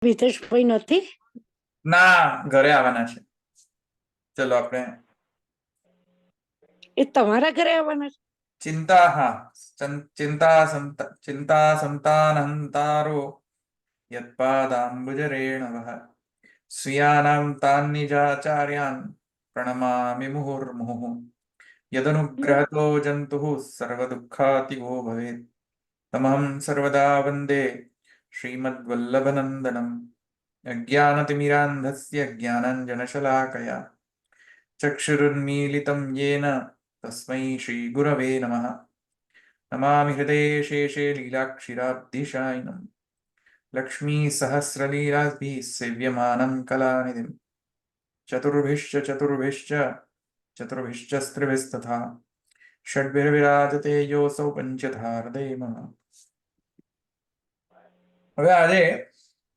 વિતેશભાઈ નથી? ના, ઘરે આવવાના છે. ચલો આપણે એ તમારા ઘરે આવવાના છે? ચિંતા, હા, ચિંતા સંતાનહંતારો યત્પાદાંબુજરેણવઃ સ્વીયાનાં તાન નિજાચાર્યાન પ્રણમામિ મુહુર્મુહુઃ યદનુગ્રહતો જંતુઃ સર્વદુઃખાતિગો ભવેत् તમહં સર્વદા વંદે શ્રીમદ્વલ્લભનંદનમ અજ્ઞાનતિમિરાન્ધસ્ય જ્ઞાનાંજનશલાકયા ચક્ષુરુન્મીલિतं येन तस्मै श्रीगुरवे नमः नमामि हृदये शेषे लीलाक्षिराब्धिशायिनं लक्ष्मीसहस्रलीलाभिः सेव्यमानं कलानिधिं चतुर्भिश्च स्त्रिभिस्तथा षड्भिर्विराजते योऽसौ पञ्चधारदैवः. હવે આજે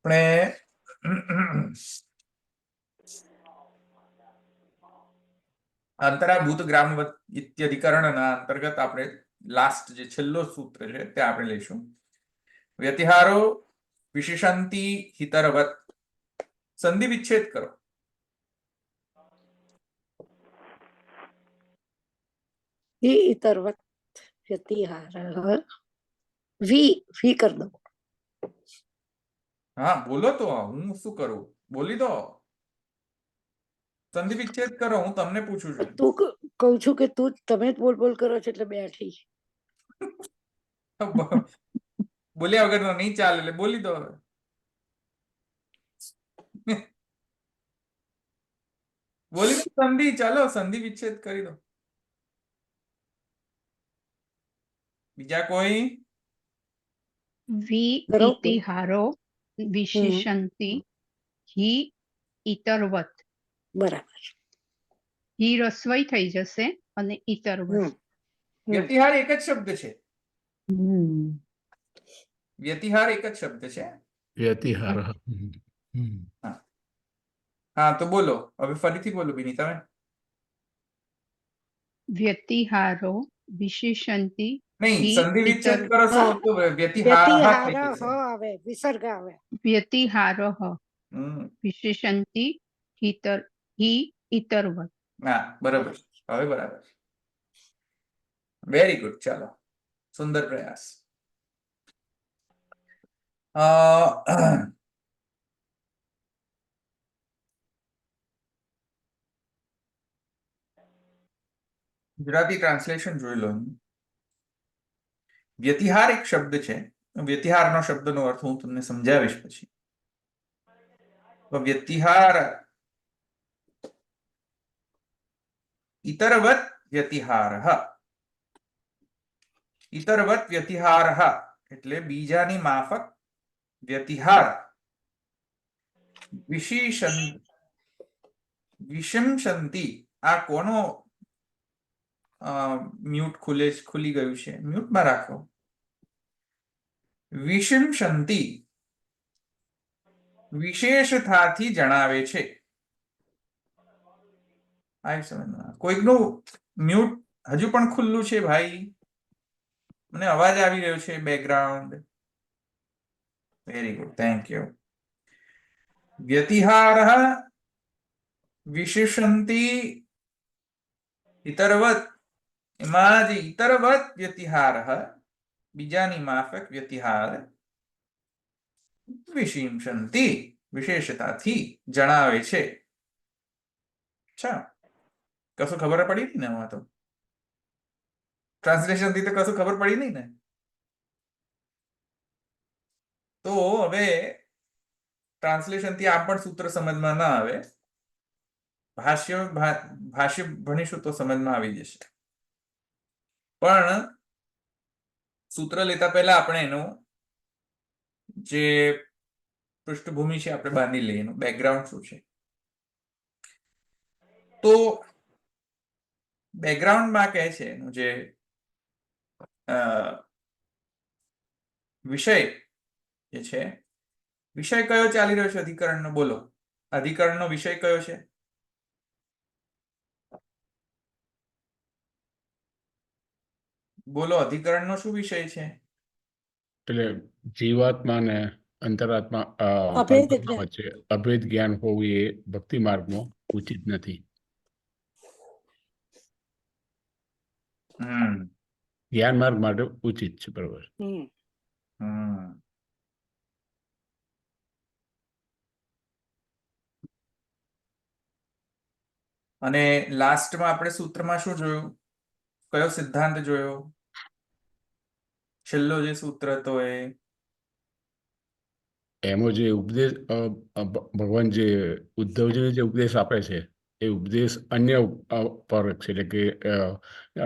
આપણે અંતરાભૂત ગ્રામવત ઇત્યધિકરણના અંતર્ગત આપણે લાસ્ટ જે છેલ્લો સૂત્ર છે તે આપણે લઈશું. વ્યતિહારો વિશેષાંતિ હિતરવત. સંધિ વિચ્છેદ કરો. ઇતરવત વ્યતિહારઃ વી કર દો. હા, બોલો તો, હું શું કરું? બોલી દો. સંધિ વિચ્છેદ કરો. હું તમને પૂછું છું. તું કહું છું કે તમે જ બોલ બોલ કરો છો એટલે બેઠી. બોલ્યા વગર તો નહીં ચાલે, એટલે બોલી દો. બોલી દો સંધિ. ચાલો સંધિ વિચ્છેદ કરી દો. બીજા કોઈ? વિતિહારો વિશેષંતિ હિ ઇતરવત. બરાબર. હિ રસ્વઈ થઈ જશે અને ઇતરવત. વ્યતિહાર એક જ શબ્દ છે. વ્યતિહાર એક જ શબ્દ છે. વ્યતિહાર. હા, તો બોલો હવે ફરીથી બોલો બીની તમે. વ્યતિહારો વિશેષંતિ નહીં, હિ સંધિ વિચ્છેદ ઇતર કરો છો તો વ્યતિહાર થઈ જશે. આવે, વિસર્ગ આવે. વ્યતિહારઃ વિશેષંતિ હિ ઇતરવત. હા, બરાબર. હવે બરાબર. Very good. ચાલો, સુંદર પ્રયાસ. ગુજરાતી ટ્રાન્સલેશન જોઈ લો. વ્યતિહાર એક શબ્દ છે. વ્યતિહારનો શબ્દનો અર્થ હું તમને સમજાવીશ પછી. તો વ્યતિહાર ઇતરવત વ્યતિહારઃ. ઇતરવત વ્યતિહારઃ એટલે બીજાની માફક વ્યતિહાર. વિશંસંતિ. આ કોનો મ્યુટ ખુલી ગયું છે? મ્યુટમાં રાખો. વિશંસંતિ વિશેષતાથી જણાવે છે. કોઈકનું મ્યુટ હજુ પણ ખુલ્લું છે ભાઈ? મને અવાજ આવી રહ્યો છે background. Very good, thank you. વ્યતિહારઃ વિશેષંતિ ઇતરવત. એમાં જે ઇતરવત વ્યતિહારઃ બીજાની માફક વ્યતિહાર વિશિંસંતિ વિશેષતાથી જણાવે છે. અચ્છા, કશું ખબર પડી નહીં ને? એમાં તો ટ્રાન્સલેશન થી તો કશું ખબર પડી નહીં ને. તો હવે ટ્રાન્સલેશન થી આ પણ સૂત્ર સમજમાં ના આવે. ભાષ્ય ભણીશું તો સમજમાં આવી જશે. પણ સૂત્ર લેતા પહેલા આપણે એનું જે પૃષ્ઠભૂમિ છે આપણે બાંધી લઈએ. એનું બેકગ્રાઉન્ડ શું છે? તો બેકગ્રાઉન્ડમાં કહે છે એનું જે વિષય જે છે, વિષય કયો ચાલી રહ્યો છે અધિકરણનો? બોલો, અધિકરણનો વિષય કયો છે? બોલો, અધિકરણનો શું વિષય છે? એટલે જીવાત્મા ને અંતરાત્મા અભેદ એટલે કલ્પનામાં છે. અભેદ જ્ઞાન હોવું એ ભક્તિ માર્ગમાં ઉચિત નથી. હમ જ્ઞાન માર્ગ માટે ઉચિત છે. બરોબર. હમ હમ અને લાસ્ટમાં આપણે સૂત્રમાં શું જોયું? કયો સિદ્ધાંત જોયો? છેલ્લો જે સૂત્ર હતો એ એમાં જે ઉપદેશ ભગવાન જે ઉદ્ધવજીને જે ઉપદેશ આપે છે એ ઉપદેશ અન્ય પરક છે. એટલે કે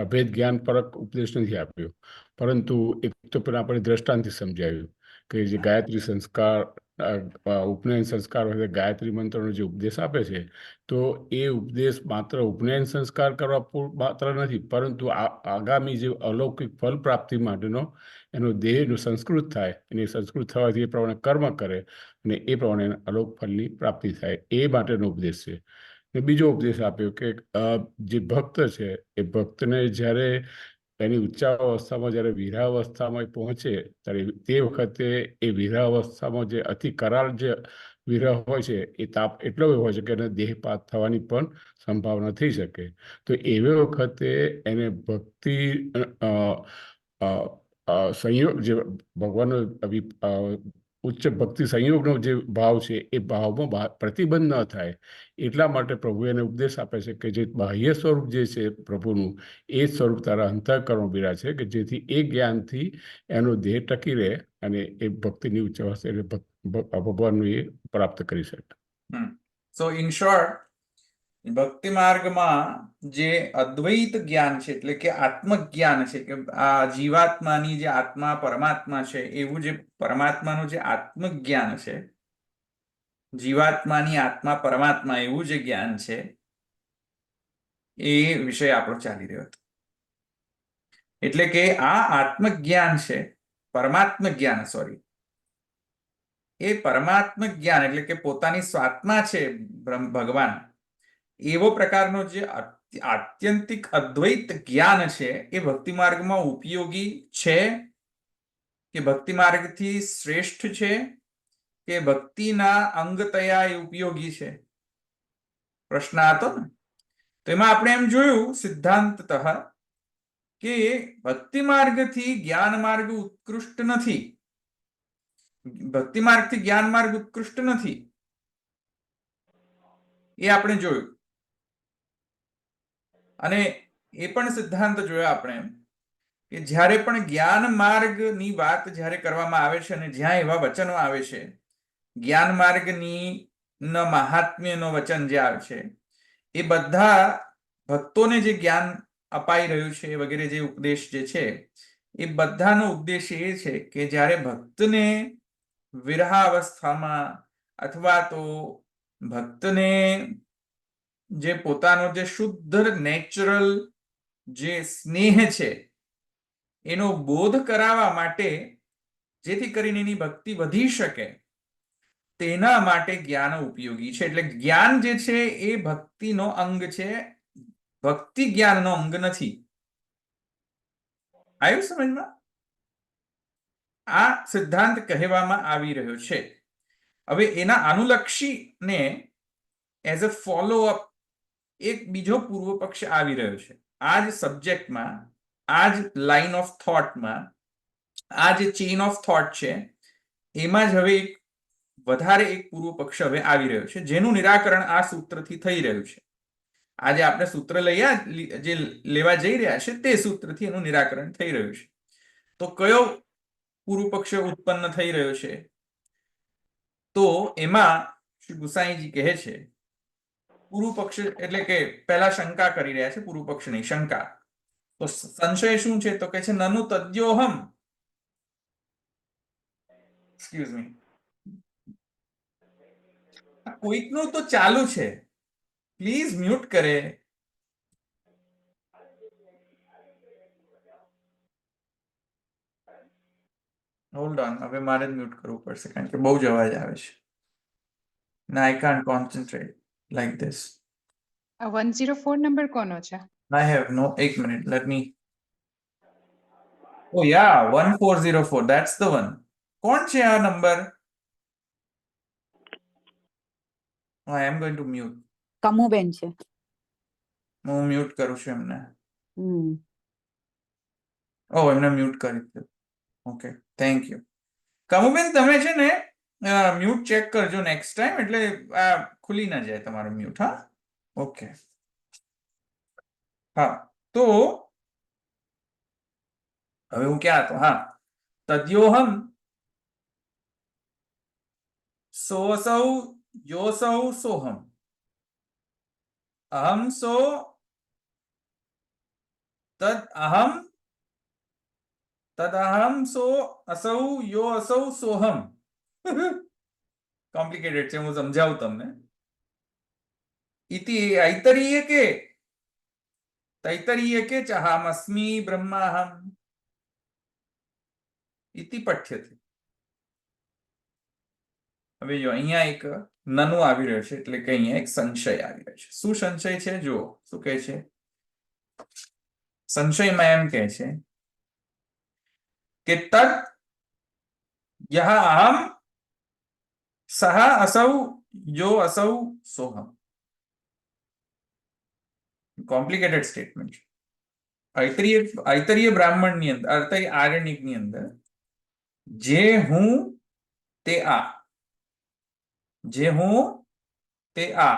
અભેદ જ્ઞાન પરક ઉપદેશ નથી આપ્યો, પરંતુ એક તો પેલા આપણે દ્રષ્ટાંતથી સમજાવ્યું કે જે ગાયત્રી સંસ્કાર ઉપનયન સંસ્કાર વખતે ગાયત્રી મંત્રનો જે ઉપદેશ આપે છે, તો એ ઉપદેશ માત્ર ઉપનયન સંસ્કાર કરવા માત્ર નથી, પરંતુ આગામી જે અલૌકિક ફલ પ્રાપ્તિ માટેનો એનો દેહનું સંસ્કૃત થાય અને સંસ્કૃત થવાથી એ પ્રમાણે કર્મ કરે અને એ પ્રમાણે અલૌક ફલની પ્રાપ્તિ થાય, એ માટેનો ઉપદેશ છે. ને બીજો ઉપદેશ આપ્યો કે જે ભક્ત છે એ ભક્તને જ્યારે એની ઉચ્ચાવસ્થામાં જ્યારે વિરહાવસ્થામાં પહોંચે ત્યારે તે વખતે એ વિરહાવસ્થામાં જે અતિ કરાર જે વિરહ હોય છે એ તાપ એટલો હોય છે કે એને દેહપાત થવાની પણ સંભાવના થઈ શકે. તો એવી વખતે એને ભક્તિ સંયોગ જે ભગવાનનો ઉચ્ચ ભક્તિ સંયોગનો જે ભાવ છે એ ભાવમાં પ્રતિબંધ ન થાય એટલા માટે પ્રભુ એને ઉપદેશ આપે છે કે જે બાહ્ય સ્વરૂપ જે છે પ્રભુનું, એ સ્વરૂપ તારા અંતઃકરણ બિરા છે કે જેથી એ જ્ઞાનથી એનો દેહ ટકી રહે અને એ ભક્તિની ઉચ્ચ અવસ્થા એટલે ભગવાનનું એ પ્રાપ્ત કરી શકે. સો ઇન શોર્ટ, ભક્તિ માર્ગમાં જે અદ્વૈત જ્ઞાન છે એટલે કે આત્મજ્ઞાન છે કે આ જીવાત્માની જે આત્મા પરમાત્મા છે એવું જે પરમાત્માનું જે આત્મજ્ઞાન છે, જીવાત્માની આત્મા પરમાત્મા એવું જે જ્ઞાન છે એ વિષય આપણો ચાલી રહ્યો હતો. એટલે કે આ આત્મજ્ઞાન છે, પરમાત્મ જ્ઞાન, સોરી, એ પરમાત્મ જ્ઞાન એટલે કે પોતાની સ્વાત્મા છે ભગવાન, એવો પ્રકારનો જે આત્યંતિક અદ્વૈત જ્ઞાન છે એ ભક્તિ માર્ગમાં ઉપયોગી છે કે ભક્તિ માર્ગથી શ્રેષ્ઠ છે કે ભક્તિના અંગતયા એ ઉપયોગી છે? પ્રશ્ન હતો ને. તો એમાં આપણે એમ જોયું સિદ્ધાંતતઃ કે ભક્તિ માર્ગથી જ્ઞાન માર્ગ ઉત્કૃષ્ટ નથી. ભક્તિ માર્ગથી જ્ઞાન માર્ગ ઉત્કૃષ્ટ નથી, એ આપણે જોયું. અને એ પણ સિદ્ધાંત જોયા આપણે કે જ્યારે પણ જ્ઞાન માર્ગની વાત જ્યારે કરવામાં આવે છે અને જ્યાં એવા વચનો આવે છે, જ્ઞાન માર્ગની મહાત્મ્યનો વચન જે આવે છે, એ બધા ભક્તોને જે જ્ઞાન અપાઈ રહ્યું છે વગેરે જે ઉપદેશ જે છે એ બધાનો ઉદ્દેશ એ છે કે જ્યારે ભક્તને વિરહાવસ્થામાં અથવા તો ભક્તને જે પોતાનો જે શુદ્ધ નેચરલ જે સ્નેહ છે એનો બોધ કરાવવા માટે, જેથી કરીને એની ભક્તિ વધી શકે, તેના માટે જ્ઞાન ઉપયોગી છે. એટલે જ્ઞાન જે છે એ ભક્તિનો અંગ છે, ભક્તિ જ્ઞાનનો અંગ નથી. આવ્યું સમજમાં? આ સિદ્ધાંત કહેવામાં આવી રહ્યો છે. હવે એના અનુલક્ષીને એઝ અ ફોલો અપ એક બીજો પૂર્વ પક્ષ આવી રહ્યો છે. આ જ સબ્જેક્ટમાં, આ જ લાઇન ઓફ થોટમાં, આ જે ચેઇન ઓફ થોટ છે એમાં જ હવે એક વધારે એક પૂર્વ પક્ષ હવે આવી રહ્યો છે, જેનું નિરાકરણ આ સૂત્રથી થઈ રહ્યું છે. આજે આપણે સૂત્ર જે લેવા જઈ રહ્યા છે તે સૂત્રથી એનું નિરાકરણ થઈ રહ્યું છે. તો કયો પૂર્વ પક્ષ ઉત્પન્ન થઈ રહ્યો છે? તો એમાં શ્રી ગુસાઈજી કહે છે પૂર્વ પક્ષ એટલે કે પહેલા શંકા કરી રહ્યા છે, પૂર્વ પક્ષની શંકા. તો સંશય શું છે? તો કહે છે નનુ તદ્યોહમ, એક્સક્યુઝ મી, કોઈકનું તો ચાલુ છે, પ્લીઝ મ્યુટ કરે. હોલ્ડ ઓન, હવે મારે જ મ્યુટ કરવું પડશે કારણ કે બહુ જ અવાજ આવે છે. ના, I can't concentrate like this. 104 number કોનો છે? I have no, એક minute, let me. Oh yeah, 1404, that's the one. કોણ છે આ number? I am going to mute. Kamuben છે. હું મ્યુટ કરું છું એમને. હમ. એમને મ્યુટ કરી દીધું. Okay, thank you. કમુબેન, તમે છે ને મ્યુટ ચેક કરજો નેક્સ્ટ ટાઈમ, એટલે આ ખુલી ના જાય તમારું મ્યુટ. હા, ઓકે. હા, તો હવે હું ક્યાં હતો? હા, તદ્યોહમ સોસૌ યોસૌ સોહમ અહમ સો તદ અહમ તદહમ સો અસૌ યો અસૌ સોહમ. કોમ્પ્લિકેટેડ છે, હું સમજાવું તમને. ઇતિ ઐતરીયકે તૈતરીયકે ચાહમસ્મી બ્રહ્માહમ ઇતિ પઠ્યતે. હવે જો અહીંયા એક નનું આવી રહ્યો છે, એટલે કે અહીંયા એક સંશય આવી રહ્યો છે. શું સંશય છે? જુઓ શું કહે છે. સંશયમાં એમ કહે છે કે તદ યહ અહમ સહ અસૌ યો અસૌ સોહમ. કોમ્પ્લિકેટેડ સ્ટેટમેન્ટ છે. ઐતરીય બ્રાહ્મણની અંદર, આરણ્યકની અંદર જે હું તે આ, જે હું તે આ,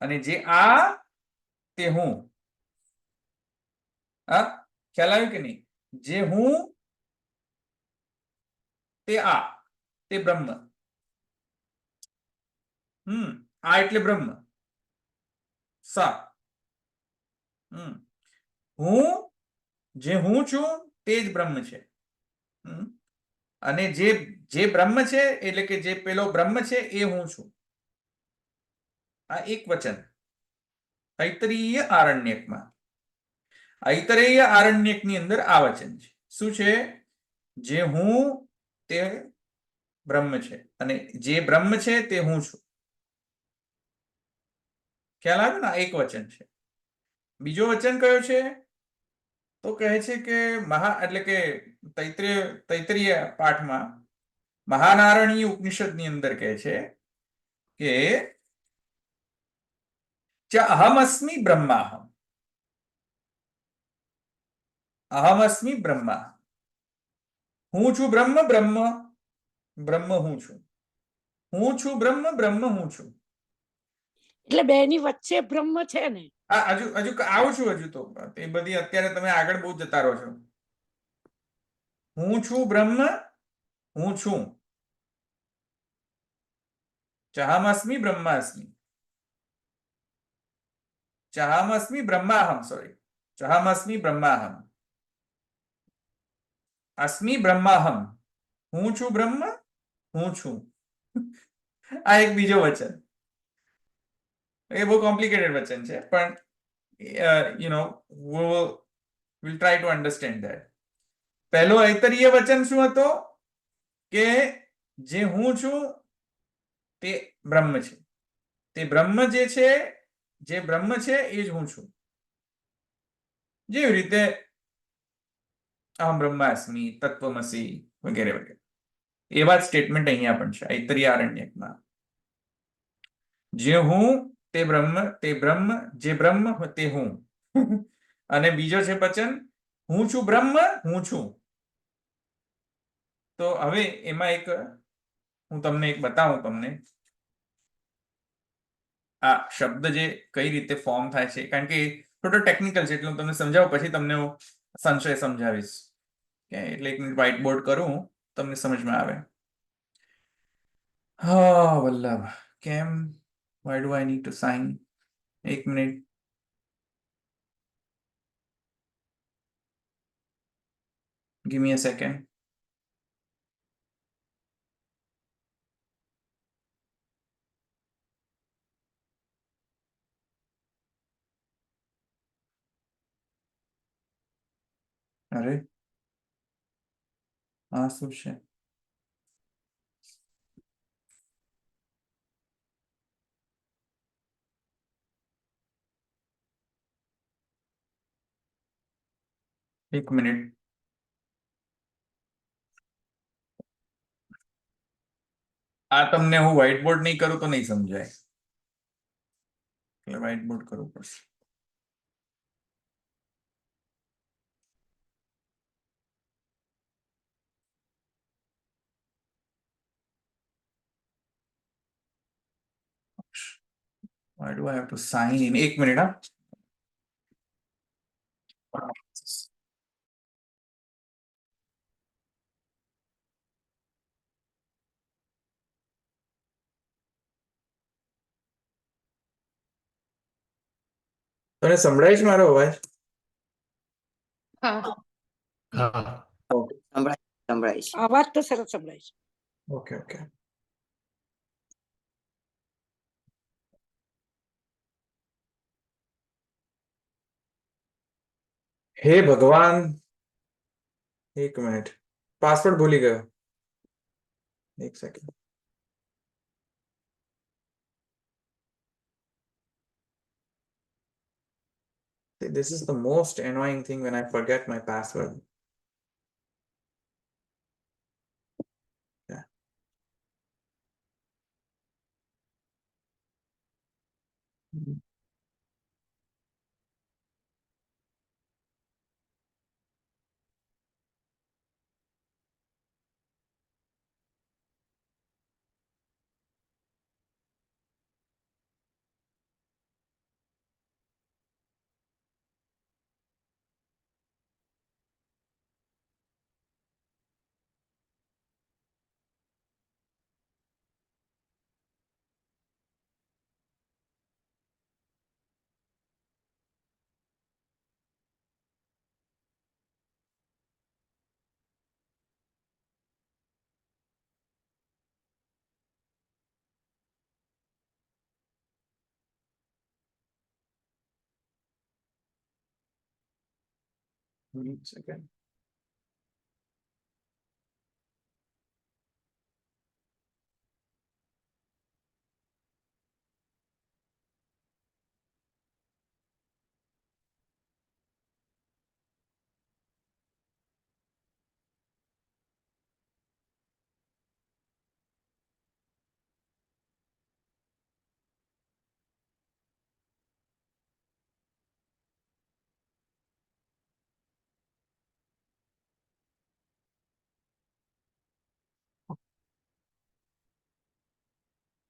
અને જે આ તે હું. આ ખ્યાલ આવ્યો કે નહીં? જે હું તે આ, તે બ્રહ્મ. આ એટલે બ્રહ્મ. સા હું, જે હું છું તે જ બ્રહ્મ છે. અને જે બ્રહ્મ છે, એટલે કે જે પેલો બ્રહ્મ છે એ હું છું. આ એક વચન ઐતરીય આરણ્યકમાં. ઐતરેય આરણ્યકની અંદર આ વચન છે. શું છે? જે હું તે બ્રહ્મ છે, અને જે બ્રહ્મ છે તે હું છું. ખ્યાલ આવે ને? એક વચન છે. બીજો વચન કયો છે? તો કહે છે કે એટલે કે તૈત્રીય પાઠમાં મહાનારણીય ઉપનિષદની અંદર કહે છે કે ચ અહમસ્મિ બ્રહ્માહમ. અહમસ્મિ બ્રહ્મા. હું છું બ્રહ્મ, બ્રહ્મ હું છું. હું છું બ્રહ્મ, બ્રહ્મ હું છું. એટલે બેની વચ્ચે બ્રહ્મ છે ને? હજુ આવું છું. હજુ તો એ બધી અત્યારે તમે આગળ બહુ જતા રહો છો. હું છું બ્રહ્મ, હું છું. ચાહમસ્મિ બ્રહ્માસ્મિ. ચાહમસ્મિ બ્રહ્માહમ. સોરી, ચાહમસ્મિ બ્રહ્માહમ. અસ્મિ બ્રહ્માહમ. હું છું બ્રહ્મ, હું છું. આ એક બીજો વચન. એ બહુ કોમ્પ્લિકેટેડ વચન છે, પણ we'll try to understand that. પહેલો ઐતરીય વચન શું હતો? કે જે હું છું તે બ્રહ્મ છે. તે બ્રહ્મ જે છે, જે બ્રહ્મ છે એ જ હું છું. જેવી રીતે અહમ બ્રહ્માસ્મિ, તત્વમસી વગેરે વગેરે. એવા જ સ્ટેટમેન્ટ અહીંયા પણ છે ઐતરીય આરણ્યકમાં. જે હું તે બ્રહ્મ, જે બ્રહ્મ તે હું. અને બીજો છે વચન, હું છું બ્રહ્મ, હું છું. તો હવે એમાં એક હું તમને એક બતાવું તમને આ શબ્દ જે કઈ રીતે ફોર્મ થાય છે, કારણ કે થોડો ટેકનિકલ છે, એટલે હું તમને સમજાવું, પછી તમને હું સંશય સમજાવીશ. એટલે એક મિનિટ વ્હાઇટ બોર્ડ કરું, તમને સમજમાં આવે. હા વલ્લભ, કેમ why do I need to sign? એક minute. Give me a second. અરે આ શું છે? એક મિનિટ. આ તમને હું વ્હાઇટ બોર્ડ નહીં કરું તો નહીં સમજાય, એટલે વ્હાઇટ બોર્ડ કરવું પડશે. Why do I have to sign in? એક મિનિટ હા. તને સંભળાય છે મારો અવાજ? હા હા સંભળાય છે. અવાજ તો સરસ સંભળાય છે. Okay okay. હે ભગવાન, એક મિનિટ, પાસવર્ડ ભૂલી ગયો, એક second. This is the most annoying thing when I forget my password. Yeah. One second.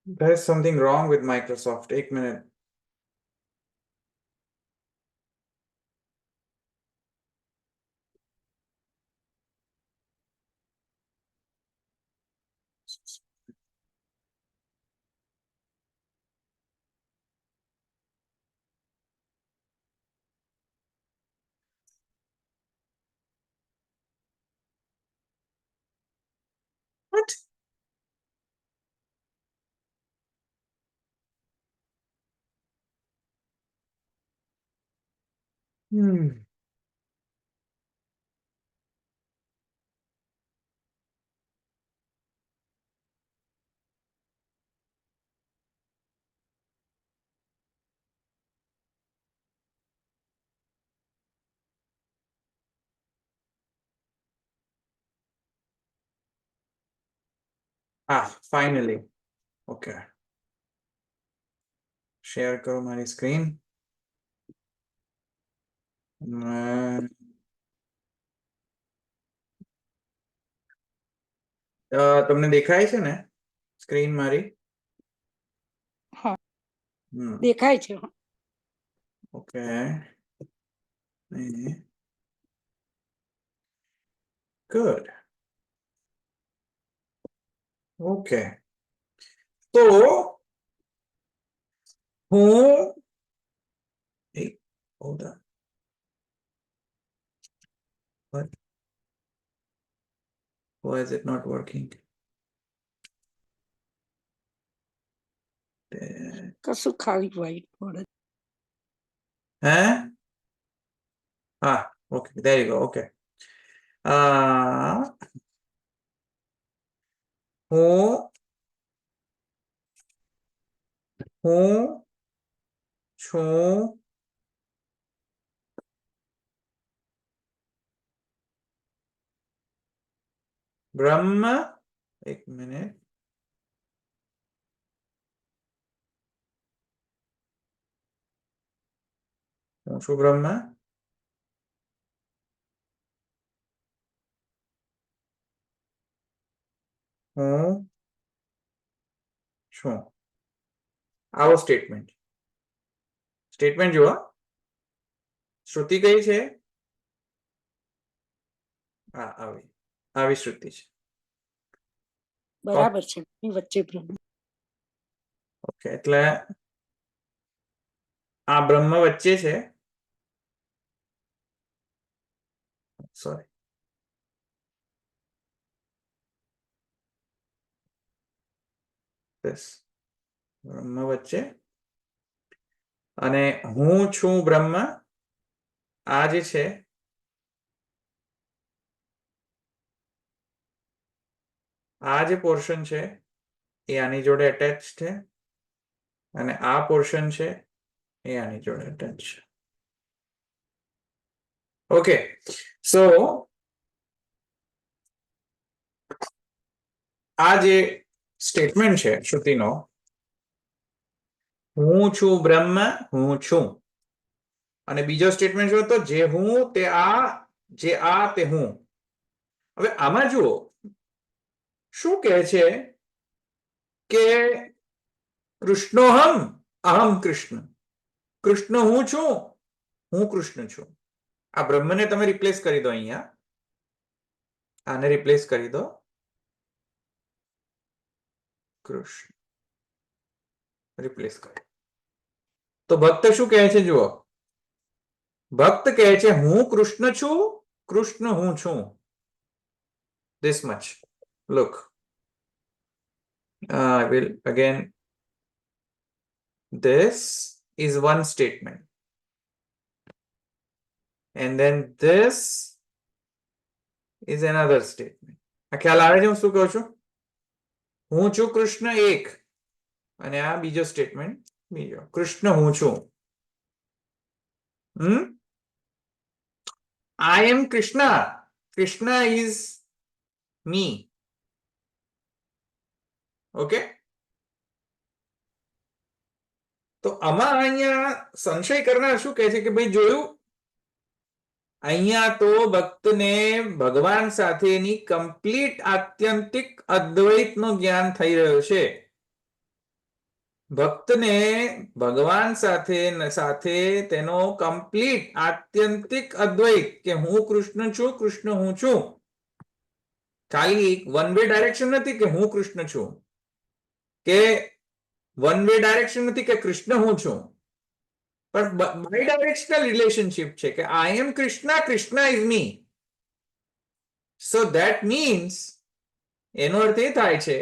There's something wrong with Microsoft. एक minute. What? Hmm. Ah, finally. Okay. Share करो મારી screen. તમને દેખાય છે ને સ્ક્રીન મારી? હા દેખાય છે. ઓકે. ગુડ. ઓકે. તો હું hold on. What? Why is it not working? કશું ખાલી white board. Huh? Ah, okay. There you go. Okay. હું છું બ્રહ્મ. એક મિનિટ. હું છું બ્રહ્મ, હું છું. આવો સ્ટેટમેન્ટ જુઓ. શ્રુતિ કઈ છે? હા, આવી શ્રુતિ છે. બરાબર છે. એની વચ્ચે બ્રહ્મ. ઓકે, એટલે આ બ્રહ્મ વચ્ચે છે. સોરી, બ્રહ્મ વચ્ચે અને હું છું બ્રહ્મ. આ જે છે આ જે પોર્શન છે એ આની જોડે અટેચ છે અને આ પોર્શન છે એ આની જોડે અટેચ છે. ઓકે, સો આ જે સ્ટેટમેન્ટ છે શ્રુતિનો, હું છું બ્રહ્મ, હું છું, અને બીજો સ્ટેટમેન્ટ શું હતો? જે હું તે આ, જે આ તે હું. હવે આમાં જુઓ શું કહે છે કે કૃષ્ણોહમ અહમ કૃષ્ણ. કૃષ્ણ હું છું, હું કૃષ્ણ છું. આ બ્રહ્મને તમે રિપ્લેસ કરી દો, અહીંયા આને રિપ્લેસ કરી દો, કૃષ્ણ રિપ્લેસ કરો. તો ભક્ત શું કહે છે? જુઓ, ભક્ત કહે છે હું કૃષ્ણ છું, કૃષ્ણ હું છું. This much. Look, I will again. This is one statement, and then this is another statement. આ ખ્યાલ આવે છે હું શું કહું છું? હું છું કૃષ્ણ એક, અને આ બીજો સ્ટેટમેન્ટ બીજો, કૃષ્ણ હું છું. I am Krishna. Krishna is me. Okay. તો આમાં અહીંયા સંશય કરનાર શું કહે છે કે ભાઈ જોયું, અહીંયા તો ભક્તને ભગવાન સાથેની કમ્પ્લીટ આત્યંતિક અદ્વૈતનો જ્ઞાન થઈ રહ્યો છે. ભક્તને ભગવાન સાથે તેનો કમ્પ્લીટ આત્યંતિક અદ્વૈત, કે હું કૃષ્ણ છું, કૃષ્ણ હું છું. ખાલી વન વે ડાયરેક્શન નથી કે હું કૃષ્ણ છું, કે વન વે ડાયરેક્શન નથી કે કૃષ્ણ હું છું, પણ બાય ડાયરેક્શનલ રિલેશનશિપ છે કે I am Krishna, Krishna is me. So that means, એનો અર્થ એ થાય છે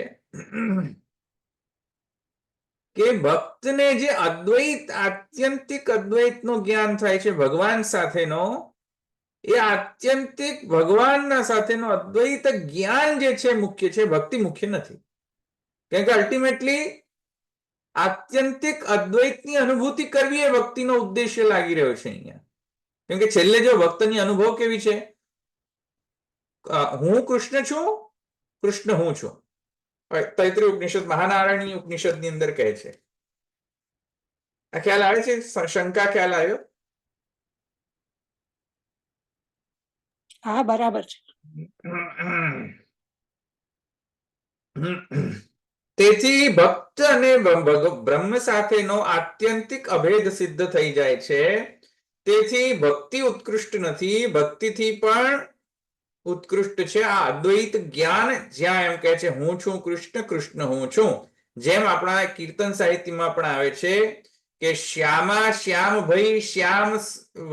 કે ભક્તને જે અદ્વૈત, આત્યંતિક અદ્વૈતનો જ્ઞાન થાય છે ભગવાન સાથેનો, એ આત્યંતિક ભગવાનના સાથેનો અદ્વૈત જ્ઞાન જે છે મુખ્ય છે, ભક્તિ મુખ્ય નથી. કેમ કે અલ્ટિમેટલી આત્યંતિક અદ્વૈતની અનુભૂતિ કરવી એ ભક્તિનો ઉદ્દેશ્ય લાગી રહ્યો છે અહીંયા. કેમ કે છેલ્લે જો ભક્તની અનુભવ કેવી છે? હું કૃષ્ણ છું, કૃષ્ણ હું છું. તૈત્રીય ઉપનિષદ, મહાનારાયણી ઉપનિષદની અંદર કહે છે. આ ખ્યાલ આવે છે? શંકા ખ્યાલ આવ્યો? હા, બરાબર છે. તેથી ભક્ત અને બ્રહ્મ સાથેનો આત્યંતિક અભેદ સિદ્ધ થઈ જાય છે. તેથી ભક્તિ ઉત્કૃષ્ટ નથી, ભક્તિથી પણ ઉત્કૃષ્ટ છે આ અદ્વૈત જ્ઞાન, જ્યાં એમ કહે છે હું છું કૃષ્ણ, કૃષ્ણ હું છું. જેમ આપણા કીર્તન સાહિત્યમાં પણ આવે છે કે શ્યામા શ્યામ ભાઈ શ્યામ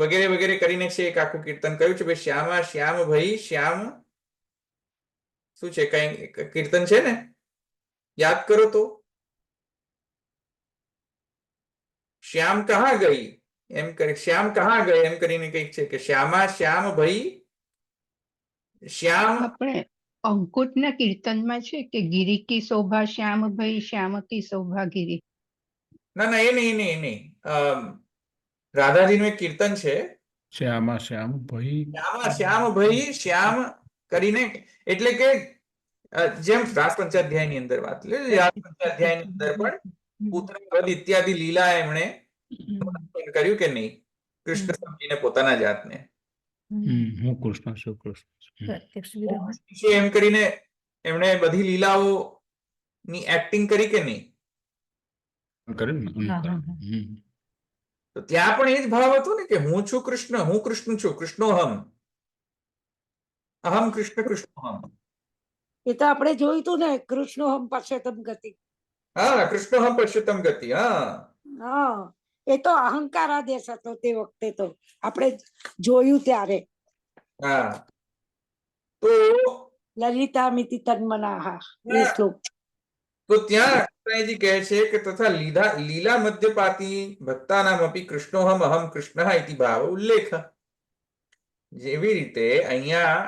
વગેરે વગેરે કરીને છે એક આખું કીર્તન કહ્યું છે. ભાઈ શ્યામા શ્યામ ભાઈ શ્યામ, શું છે કઈ કીર્તન છે ને, યાદ કરો તો. શ્યામ કહા ગઈ એમ કરી, શ્યામ કહા ગઈ એમ કરીને કઈક છે કે શ્યામા શ્યામ ભાઈ શ્યામ. આપણે અંકુટના કીર્તનમાં છે કે ગિરી કી શોભા શ્યામ ભાઈ, શ્યામ કી શોભા ગિરી. ના ના, એ નહીં. રાધાજીનું એક કીર્તન છે, શ્યામા શ્યામ ભાઈ, શ્યામા શ્યામ ભાઈ શ્યામ કરીને. એટલે કે જેમ રાસ પંચાધ્યાયની અંદર વાત લે, રાસ પંચાધ્યાયની અંદર પણ પુત્ર વધ ઇત્યાદિ લીલા એમણે કર્યું કે નહીં. કૃષ્ણ સમજીને પોતાના જાતને. હું કૃષ્ણ છું, કૃષ્ણ છું. પ્રત્યક્ષ વિરોધ. છે એમ કરીને એમણે બધી લીલાઓની એક્ટિંગ કરી કે નહીં? કર્યું ને? હા, હા, હા. તો ત્યાં પણ એ જ ભાવ હતો ને કે હું છું કૃષ્ણ, હું કૃષ્ણ છું, કૃષ્ણોહમ, અહમ કૃષ્ણ કૃષ્ણોહમ. એ તો આપણે જોયું તું ને, કૃષ્ણોહમ પશ્યતમ ગતિ. હા, કૃષ્ણોહમ પશ્યતમ ગતિ. હા, હા, એ તો અહંકાર આદેશ હતો તે વખતે, તો આપણે જોયું ત્યારે. હા. તો લલિતા મિતિ તન્મના, એ શ્લોક. તો ત્યાં કૃષ્ણજી કહે છે કે તથા લીલા મધ્યપાતી ભક્તાનામપી કૃષ્ણોહમ અહમ કૃષ્ણ ઇતિ ભાવ ઉલ્લેખ. જેવી રીતે અહીંયા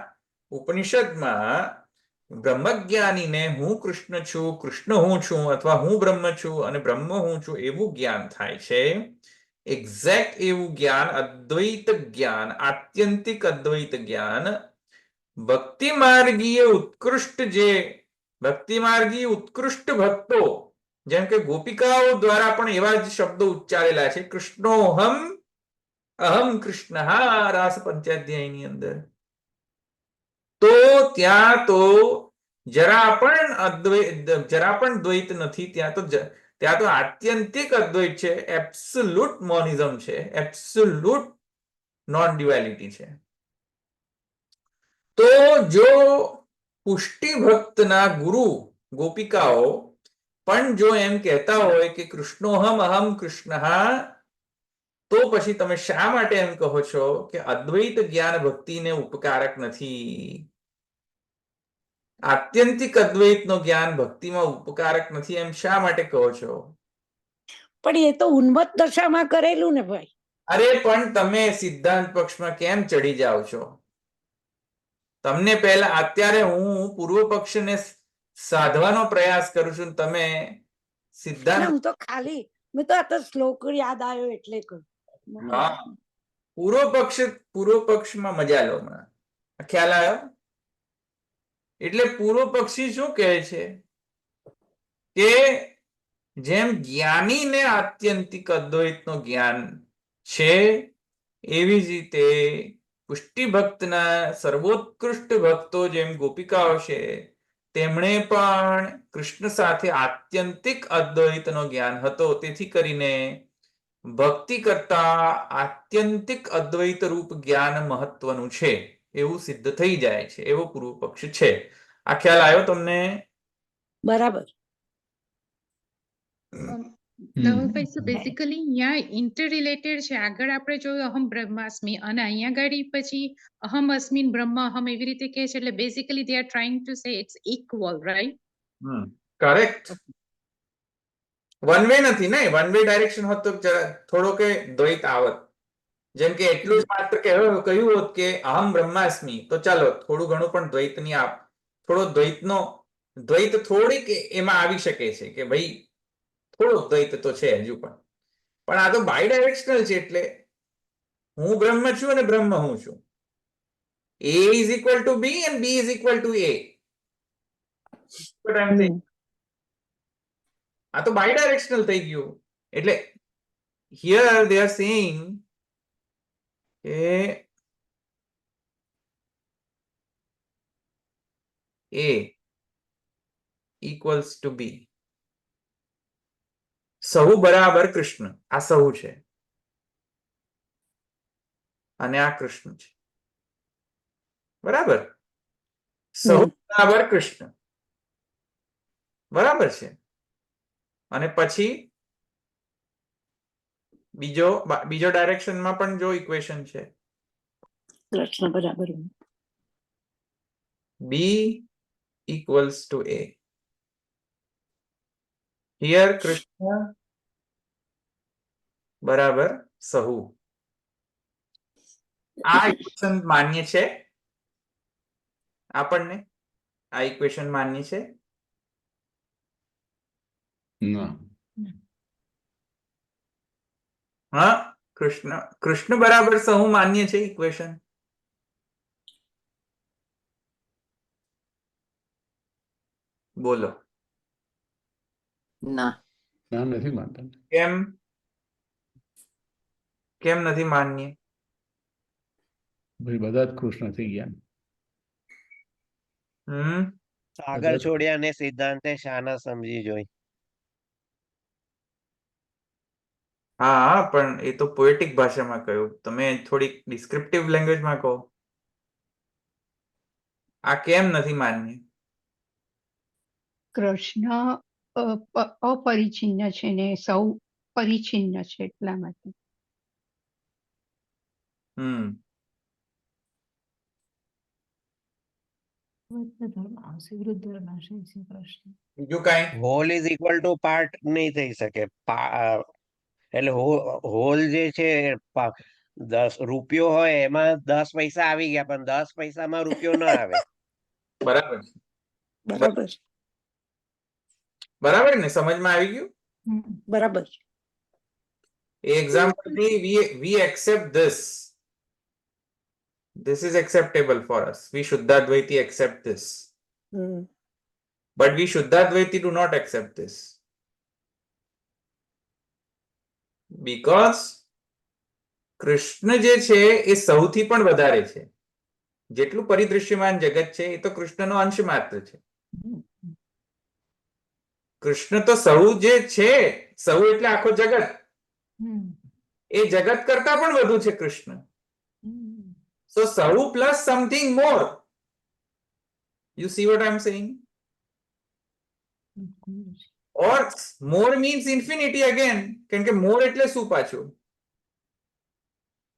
ઉપનિષદમાં બ્રહ્મજ્ઞાનીને હું કૃષ્ણ છું, કૃષ્ણ હું છું, અથવા હું બ્રહ્મ છું અને બ્રહ્મ હું છું એવું જ્ઞાન થાય છે. એક્ઝેક્ટ એવું જ્ઞાન, અદ્વૈત જ્ઞાન, આત્યંતિક અદ્વૈત જ્ઞાન ભક્તિ માર્ગીય ઉત્કૃષ્ટ ભક્તો, જેમ કે ગોપિકાઓ દ્વારા પણ એવા જ શબ્દો ઉચ્ચારેલા છે, કૃષ્ણોહમ અહમ કૃષ્ણ, રાસ પંચાધ્યાયની અંદર. તો ત્યાં તો જરા પણ દ્વૈત નથી. ત્યાં તો આત્યંતિક અદ્વૈત છે, એબ્સોલ્યુટ મોનિઝમ છે, એબ્સોલ્યુટ નોન ડ્યુઆલિટી છે. તો જો પુષ્ટિ ભક્તના ગુરુ ગોપિકાઓ પણ જો એમ કહેતા હોય કે કૃષ્ણોહમ અહમ કૃષ્ણ, તો પછી તમે શા માટે એમ કહો છો કે અદ્વૈત જ્ઞાન ભક્તિને ઉપકારક નથી? આત્યંતિક અદ્વૈતનો જ્ઞાન ભક્તિમાં ઉપકારક નથી એમ શા માટે કહો છો? પણ એ તો ઉન્મત્ત દશામાં કરેલું ને ભાઈ. અરે પણ તમે સિદ્ધાંત પક્ષમાં કેમ ચડી જાઓ છો? તમને પહેલા, અત્યારે હું પૂર્વ પક્ષને સાધવાનો પ્રયાસ કરું છું, તમે સિદ્ધાંત. હું તો ખાલી, મેં તો આ તો શ્લોક યાદ આવ્યો એટલે કહ્યું. હા, પૂર્વ પક્ષમાં મજા લો. હમણાં ખ્યાલ આવ્યો? એટલે પૂર્વ પક્ષી શું કહે છે કે જેમ જ્ઞાનીને આત્યંતિક અદ્વૈતનો જ્ઞાન છે, એવી જ રીતે પુષ્ટિ ભક્તના સર્વોત્કૃષ્ટ ભક્તો જેમ ગોપિકાઓ છે, તેમણે પણ કૃષ્ણ સાથે આત્યંતિક અદ્વૈતનો જ્ઞાન હતો. તેથી કરીને ભક્તિ કરતા આત્યંતિક અદ્વૈત રૂપ જ્ઞાન મહત્વનું છે એવું સિદ્ધ થઈ જાય છે, એવો પૂર્વ પક્ષ છે. આ ખ્યાલ આવ્યો તમને? બરાબર. ધવલભાઈ, so basically અહીંયા ઇન્ટરરિલેટેડ છે. આગળ આપણે જોયું અહમ બ્રહ્માસ્મિ, અને અહીંયા ગાડી પછી અહમ અસ્મિન બ્રહ્મ અહમ એવી રીતે કહે છે. એટલે basically they are trying to say it's equal, right? Correct. One way નથી ને, વન વે ડાયરેક્શન હોત તો થોડો કે દ્વૈત આવત. જેમ કે એટલું જ માત્ર કહ્યું હોત કે અહમ બ્રહ્માસ્મિ, તો ચાલો થોડું ઘણું પણ દ્વૈતની થોડો દ્વૈત થોડીક એમાં આવી શકે છે કે ભાઈ થોડો દ્વૈત તો છે હજુ પણ. પણ આ તો બાય ડાયરેક્શનલ છે, એટલે હું બ્રહ્મ છું અને બ્રહ્મ હું છું. A is equal to B and B is equal to A. આ તો બાય ડાયરેક્શનલ થઈ ગયું. એટલે here they are saying કે A equals to B. સહુ બરાબર કૃષ્ણ. આ સહુ છે અને આ કૃષ્ણ છે, બરાબર? સહુ બરાબર કૃષ્ણ, બરાબર છે. અને પછી બીજો ડાયરેક્શનમાં પણ જો ઇક્વેશન છે, કૃષ્ણ બરાબર. B equals to A. Here Krishna બરાબર સહુ. આ ઇક્વેશન માન્ય છે આપણને? આ ઇક્વેશન માન્ય છે? ના. હા, કૃષ્ણ બરાબર સહુ માન્ય છે ઇક્વેશન? બોલો. ના. ના, નથી માનતા. કેમ? કેમ નથી માન્ય? ભાઈ બધા જ કૃષ્ણ થઈ ગયા. સાગર છોડ્યા અને સિદ્ધાંતે શાના સમજી જોઈ. હા, પણ એ તો પોએટિક ભાષામાં કહ્યું. તમે થોડીક ડિસ્ક્રિપ્ટિવ લેંગ્વેજમાં કહો. આ કેમ નથી માન્ય? કૃષ્ણ અપરિચ્છિન્ન છે ને સૌ પરિચ્છિન્ન છે એટલા માટે. બીજું કઈ? Whole is equal to part નહીં થઈ શકે. એટલે હોલ જે છે 10 રૂપિયો હોય એમાં 10 પૈસા આવી ગયા પણ 10 પૈસામાં રૂપિયો ના આવે. બરાબર છે. બરાબર બરાબર ને? સમજમાં આવી ગયું? બરાબર એ એક્ઝામ્પલ થી we accept this is acceptable for us. We Shuddhadvaiti accept this, but we Shuddhadvaiti do not accept this because Krishna જે છે એ સૌથી પણ વધારે છે. જેટલું પરિદૃશ્યમાન જગત છે એ તો કૃષ્ણનો અંશ માત્ર છે. કૃષ્ણ તો સૌ જે છે, સૌ એટલે આખો જગત, એ જગત કરતા પણ વધુ છે કૃષ્ણ. So સૌ plus something more. You see what I'm saying? Or more means infinity again. કેમ કે more એટલે શું પાછું?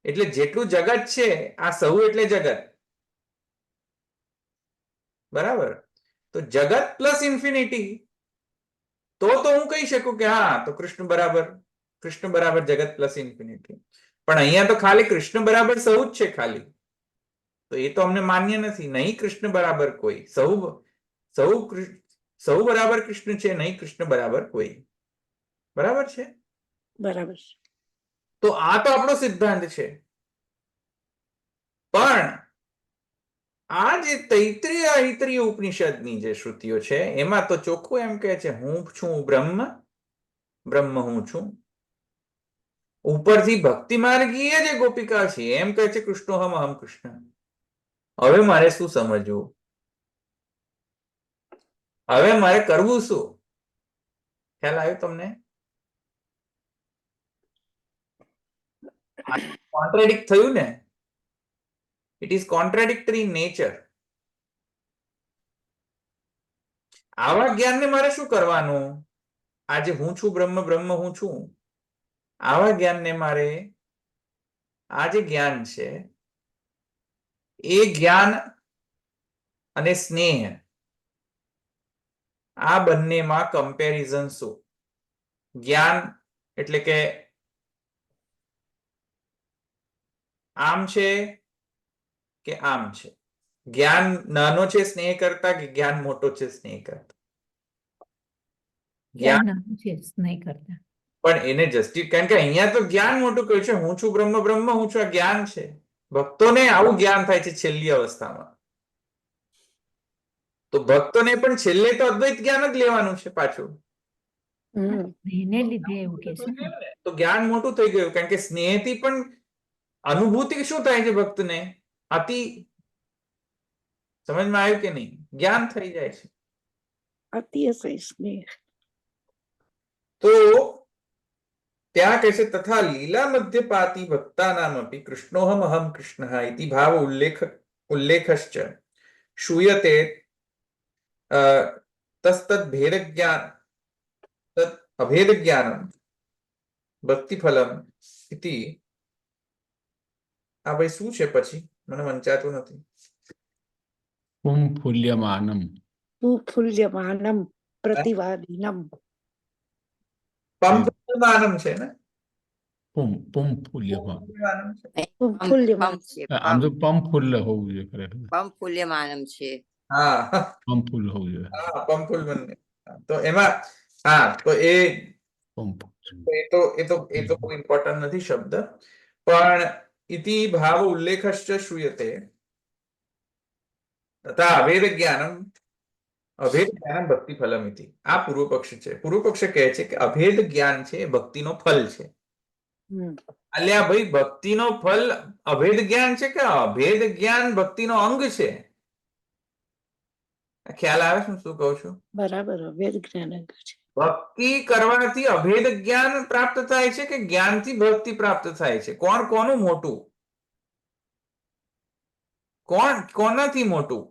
એટલે જેટલું જગત છે આ સૌ એટલે જગત. બરાબર? તો જગત પ્લસ ઇન્ફિનિટી, તો હું કહી શકું કે હા, તો કૃષ્ણ બરાબર જગત પ્લસ ઇન્ફિનિટી. પણ અહીંયા તો ખાલી કૃષ્ણ બરાબર સૌ જ છે ખાલી. તો એ તો અમને માન્ય નથી. નહીં કૃષ્ણ બરાબર કોઈ. સૌ બરાબર કૃષ્ણ છે, નહીં કૃષ્ણ બરાબર કોઈ. બરાબર છે? બરાબર. તો આ તો આપણો સિદ્ધાંત છે. પણ આ જે તૈત્રીય ઐત્રીય ઉપનિષદની જે શ્રુતિઓ છે એમાં તો ચોખ્ખું એમ કહે છે હું છું બ્રહ્મ, બ્રહ્મ હું છું. ઉપરથી ભક્તિ માર્ગીય જે ગોપિકા છે એમ કહે છે કૃષ્ણોહમ અહમ કૃષ્ણ. હવે મારે શું સમજવું? હવે મારે કરવું શું? ખ્યાલ આવ્યો તમને? કોન્ટ્રાડિક્ટ થયું ને? It is contradictory in nature. આવા જ્ઞાનને મારે શું કરવાનું? આજે હું છું બ્રહ્મ, બ્રહ્મ હું છું, આવા જ્ઞાનને મારે, આ જે જ્ઞાન છે એ જ્ઞાન અને સ્નેહ, આ બંનેમાં કમ્પેરિઝન શું? જ્ઞાન એટલે કે આમ છે કે આમ છે? જ્ઞાન નાનો છે સ્નેહ કરતા કે જ્ઞાન મોટો છે સ્નેહ કરતા? જ્ઞાન નાનું છે સ્નેહ કરતા. પણ એને જસ્ટિસ, કારણ કે અહીંયા તો જ્ઞાન મોટું કહ્યું છે. હું છું બ્રહ્મ, બ્રહ્મ હું છું, આ જ્ઞાન છે. ભક્તોને આવું જ્ઞાન થાય છે છેલ્લી અવસ્થામાં. તો ભક્તોને પણ છેલ્લે તો અદ્વૈત જ્ઞાન જ લેવાનું છે પાછું. તો જ્ઞાન મોટું થઈ ગયું, કારણ કે સ્નેહથી પણ અનુભૂતિ શું થાય છે ભક્તને? અતિ, સમજમાં આવ્યું કે નહીં? જ્ઞાન થઈ જાય છે અતિશય સ્નેહ. તો ત્યાં કહે છે તથા લીલા મધ્યપાતી ભક્તાનામ અપી કૃષ્ણોહમ અહમ કૃષ્ણ ઇતિ ભાવ ઉલ્લેખશ્ચ શ્રૂયતે તસ્તદ ભેદ જ્ઞાન તદ અભેદ જ્ઞાનમ ભક્તિ ફલમ ઇતિ. આ ભાઈ શું છે પછી? મને વંચાતું નથી. પુંફુલ્યમાનમ. પુંફુલ્યમાનમ પ્રતિવાદિનમ. પંપુલ્યમાનમ છે ને? પુંફુલ્યમાન. પુંફુલ્યમાન. આમ તો પંફુલ્ય હોવું જોઈએ ખરેખર. પંપુલ્યમાનમ છે. હા, પંફુલ હોવું જોઈએ. હા, પંપુલ બંને. તો એમાં હા, તો એ તો બહુ ઇમ્પોર્ટન્ટ નથી શબ્દ. પણ ઇતિ ભાવ ઉલ્લેખશ્ચ શ્રૂયતે તથા અભેદ જ્ઞાનમ ભક્તિ ફલમ ઇતિ. આ પૂર્વ પક્ષ છે. પૂર્વ પક્ષ કહે છે કે અભેદ જ્ઞાન છે એ ભક્તિનો ફલ છે. હમ. અલ્યા ભાઈ, ભક્તિનો ફલ અભેદ જ્ઞાન છે કે અભેદ જ્ઞાન ભક્તિનો અંગ છે? ખ્યાલ આવે છે હું શું કહું છું? બરાબર, વેદ જ્ઞાન અંગ છે. ભક્તિ કરવાથી અભેદ જ્ઞાન પ્રાપ્ત થાય છે કે જ્ઞાનથી ભક્તિ પ્રાપ્ત થાય છે? કોણ કોનું મોટું? કોણ કોનાથી મોટું?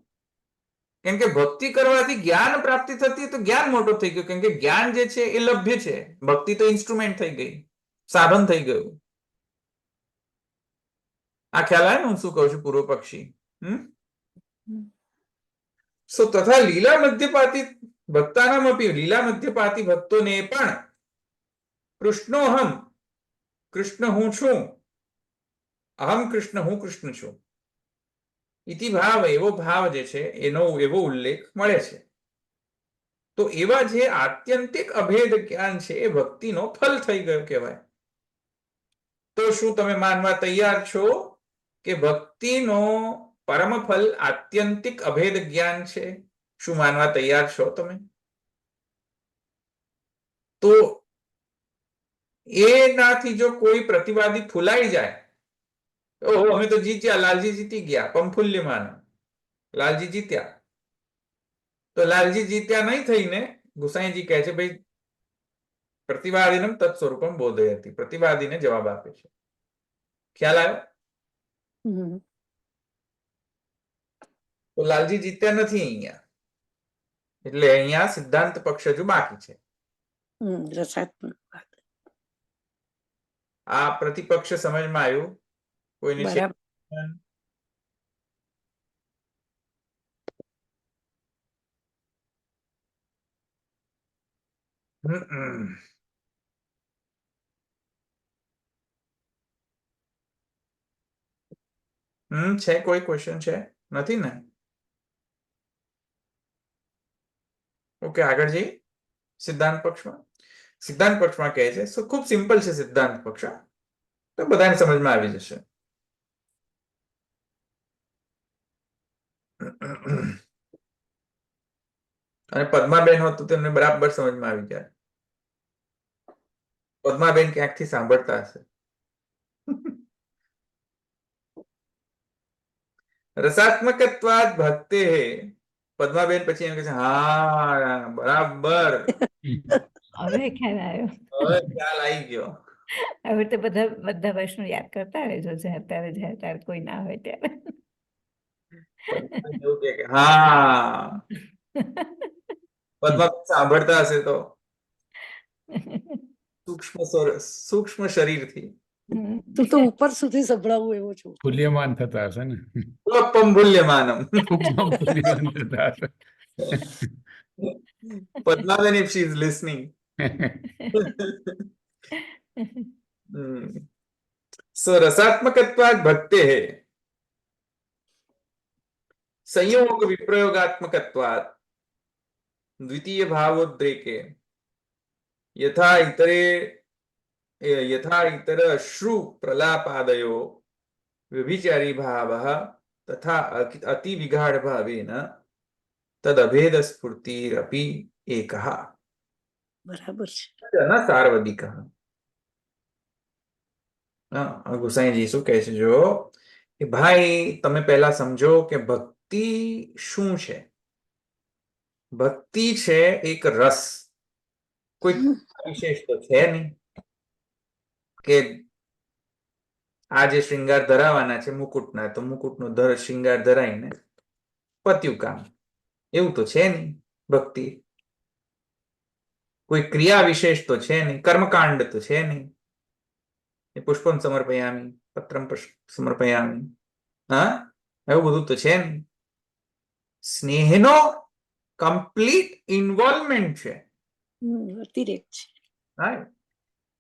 કેમ કે ભક્તિ કરવાથી જ્ઞાન પ્રાપ્તિ થતી તો જ્ઞાન મોટું થઈ ગયું, કેમ કે જ્ઞાન જે છે એ લભ્ય છે, ભક્તિ તો ઇન્સ્ટ્રુમેન્ટ થઈ ગઈ, સાધન થઈ ગયું. આ ખ્યાલ આવે ને હું શું કહું છું પૂર્વ પક્ષી? સો તથા લીલા મધ્યપાતી ભક્તાનામપી, લીલા મધ્યપાતી ભક્તોને પણ કૃષ્ણોહમ, કૃષ્ણ હું છું, અહમ કૃષ્ણ, હું કૃષ્ણ છું, ઇતિ ભાવ, એવો ભાવ જે છે એનો એવો ઉલ્લેખ મળે છે. તો એવા જે આત્યંતિક અભેદ જ્ઞાન છે એ ભક્તિનો ફલ થઈ ગયો કહેવાય. તો શું તમે માનવા તૈયાર છો કે ભક્તિનો પરમ ફલ આત્યંતિક અભેદ જ્ઞાન છે? શું માનવા તૈયાર છો તમે? તો એનાથી જો કોઈ પ્રતિવાદી ફૂલાઈ જાય, ઓહો અમે તો જીત્યા, લાલજી જીતી ગયા, પંફુલ્યમાન, લાલજી જીત્યા. તો લાલજી જીત્યા નહીં થઈને ગુસાઈજી કહે છે ભાઈ પ્રતિવાદીનમ તત્સ્વરૂપમ બોધયતિ, પ્રતિવાદીને જવાબ આપે છે. ખ્યાલ આવ્યો? હમ. તો લાલજી જીત્યા નથી અહીંયા, એટલે અહીંયા સિદ્ધાંત પક્ષ હજુ બાકી છે. રસાત્મક વાત. આ પ્રતિપક્ષ સમજમાં આવ્યું? કોઈને છે? બરાબર. છે કોઈ ક્વેશ્ચન છે? નથી ને? ઓકે, આગળ જઈએ સિદ્ધાંત પક્ષમાં. સિદ્ધાંત પક્ષમાં કહે છે, ખૂબ સિમ્પલ છે સિદ્ધાંત પક્ષ, તો બધાને સમજમાં આવી જશે. અને પદ્માબેન હોત તો તેમને બરાબર સમજમાં આવી જાય. પદ્માબેન ક્યાંકથી સાંભળતા હશે. રસાત્મકત્વાદ ભક્તે, પદ્માબેન પછી એમ કહે છે હા બરાબર, હવે ખ્યાલ આવ્યો. હવે ખ્યાલ આવી ગયો. હવે તો બધા વૈષ્ણવ યાદ કરતા રહેજો, ત્યારે કોઈ ના હોય ત્યારે. એવું કહે કે હા, પદ્માબેન સાંભળતા હશે તો સૂક્ષ્મ શરીરથી. તું તો ઉપર સુધી સંભળાવું એવો છું. મૂલ્યમાન થતા હશે ને. મૂલ્યમાનમ. મૂલ્યમાન થતા હશે. Padmavan, if she is listening. So रसात्मकत्वात् भक्तेः संयोग विप्रयोगात्मकत्वात् द्वितीय भावोद्रेके यथा इतर श्रु प्रलापादयो व्यभिचारी भावः तथा अति विगाढ़ भावेन तद अभेद स्फूर्तिरपि एकः. બરાબર છે. न सार्वधिकः. ગુસાઈજી શું કહે છે જો કે ભાઈ તમે પહેલા સમજો કે ભક્તિ શું છે. ભક્તિ છે એક રસ, કોઈ વિશેષ તો છે નહીં કે આજે શ્રૃંગાર ધરાવવાના છે મુકુટના, તો મુકુટનો શ્રૃંગાર ધરાઈને પત્યું કામ, એવું તો છે નહીં. ભક્તિ કોઈ ક્રિયા વિશેષ તો છે નહીં, કર્મકાંડ તો છે નહીં. પુષ્પમ સમર્પયામી, પત્રમ સમર્પયામી, હા એવું બધું તો છે નહીં. સ્નેહનો કમ્પ્લીટ ઇન્વોલ્વમેન્ટ છે, અતિરેક છે.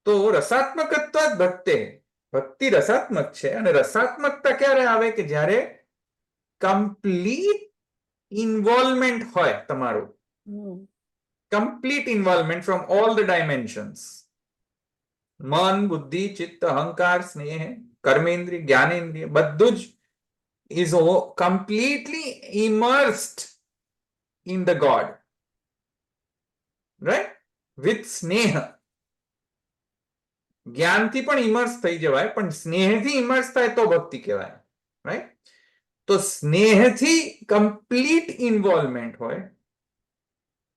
તો રસાત્મકત્વ ભક્તે, ભક્તિ રસાત્મક છે. અને રસાત્મકતા ક્યારે આવે કે જ્યારે કમ્પ્લીટ ઇન્વોલ્વમેન્ટ હોય તમારું, complete involvement from all the dimensions, મન, બુદ્ધિ, ચિત્ત, અહંકાર, સ્નેહ, કર્મેન્દ્રિય, જ્ઞાનેન્દ્રિય, બધું જ is completely immersed in the God, right? With sneha. જ્ઞાનથી પણ ઇમર્સ થઈ જવાય, પણ સ્નેહથી ઇમર્સ થાય તો ભક્તિ કહેવાય, રાઈટ? તો સ્નેહથી કમ્પ્લીટ ઇન્વોલ્વમેન્ટ હોય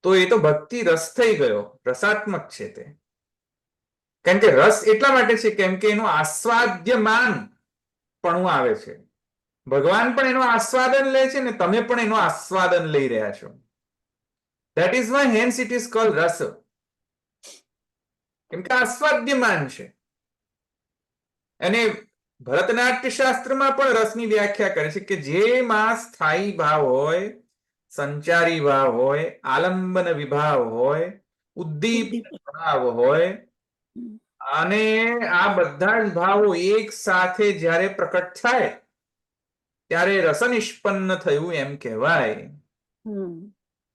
તો એ તો ભક્તિ રસ થઈ ગયો, રસાત્મક છે તે. કારણ કે રસ એટલા માટે છે કેમ કે એનું આસ્વાદ્યમાન પણ આવે છે. ભગવાન પણ એનું આસ્વાદન લે છે ને તમે પણ એનું આસ્વાદન લઈ રહ્યા છો. That is why hence it is called ras. કેમ કે આસ્વાદ્યમાન છે. અને ભરતનાટ્ય શાસ્ત્રમાં પણ રસની વ્યાખ્યા કરે છે કે જેમાં સ્થાયી ભાવ હોય, સંચારી ભાવ હોય, આલંબન વિભાવ હોય, ઉદ્દીપક ભાવ હોય, અને આ બધા જ ભાવો એક સાથે જ્યારે પ્રકટ થાય ત્યારે રસ નિષ્પન્ન થયું એમ કહેવાય.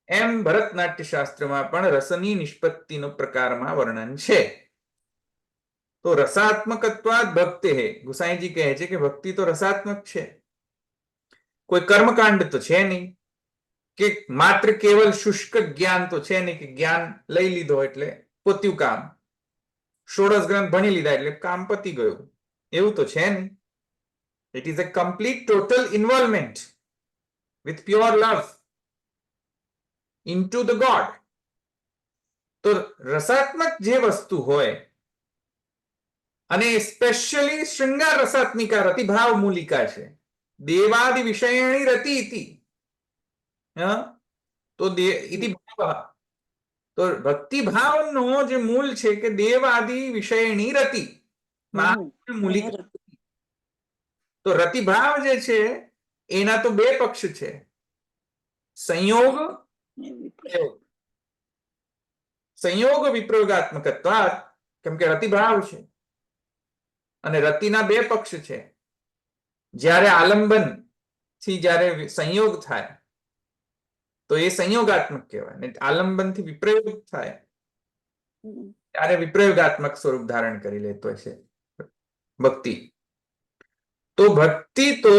એમ ભરતનાટ્ય શાસ્ત્રમાં પણ રસની નિષ્પત્તિનો પ્રકારમાં વર્ણન છે. તો રસાત્મકત્વાદ ભક્તિ હે. ગુસાઈજી કહે છે કે ભક્તિ તો રસાત્મક છે. કોઈ કર્મકાંડ તો છે નહીં, કે માત્ર કેવલ શુષ્ક જ્ઞાન તો છે નહીં કે જ્ઞાન લઈ લીધો એટલે પત્યું કામ, ષોડશ ગ્રંથ ભણી લીધા એટલે કામ પતી ગયું, એવું તો છે નહીં. It is a complete total involvement with pure love into the God. તો રસાત્મક જે વસ્તુ હોય, અને સ્પેશિયલી શૃંગાર રસાત્મિકા રતિભાવ મૂલિકા છે. દેવાદિ વિષયણી રતિ ઇતિ. તો ઇતિ ભાવ. તો ભક્તિ ભાવનો જે મૂળ છે કે દેવાદિ વિષયણી રતિ, મૂલિકા. તો રતિભાવ જે છે એના તો બે પક્ષ છે, સંયોગ, સંયોગ વિપ્રયોગાત્મકત્વાત. કેમ કે રતિભાવ છે અને રતિના બે પક્ષ છે. જ્યારે આલંબન થી જ્યારે સંયોગ થાય તો એ સંયોગાત્મક કહેવાય, ને આલંબન થી વિપ્રયોગ થાય ત્યારે વિપ્રયોગાત્મક સ્વરૂપ ધારણ કરી લેતો છે ભક્તિ. તો ભક્તિ તો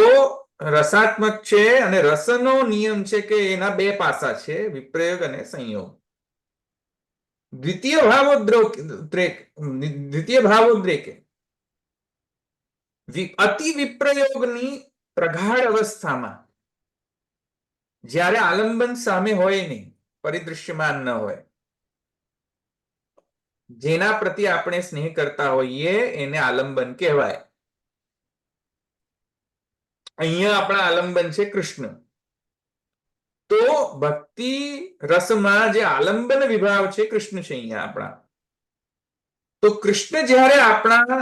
રસાત્મક છે અને રસનો નિયમ છે કે એના બે પાસા છે, વિપ્રયોગ અને સંયોગ. દ્વિતીય ભાવોદ્રેકે અતિ વિપ્રયોગની પ્રગાઢ અવસ્થામાં જ્યારે આલંબન સામે હોય નહીં, પરિદૃશ્યમાન ન હોય, જેના પ્રતિ આપણે સ્નેહ કરતા હોઈએ એને આલંબન કહેવાય. અહીંયા આપણા આલંબન છે કૃષ્ણ. તો ભક્તિ રસમાં જે આલંબન વિભાવ છે કૃષ્ણ છે અહીંયા આપણા. તો કૃષ્ણ જ્યારે આપણા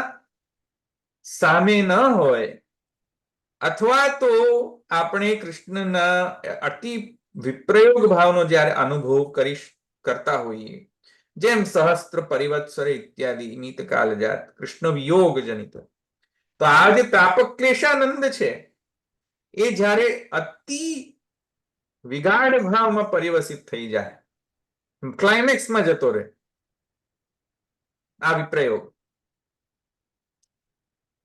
સામે ન હોય અથવા તો આપણે કૃષ્ણના અતિ વિપ્રયોગ ભાવનો જ્યારે અનુભવ કરતા હોઈએ, જેમ સહસ્ત્ર પરિવત્સર ઇત્યાદિ નિત કાલજાત કૃષ્ણ વિયોગ જનિત. તો આ જે તાપક ક્લેશાનંદ છે એ જ્યારે અતિ વિગાઢ ભાવમાં પરિવસિત થઈ જાય, ક્લાઇમેક્સમાં જતો રહે આ વિપ્રયોગ,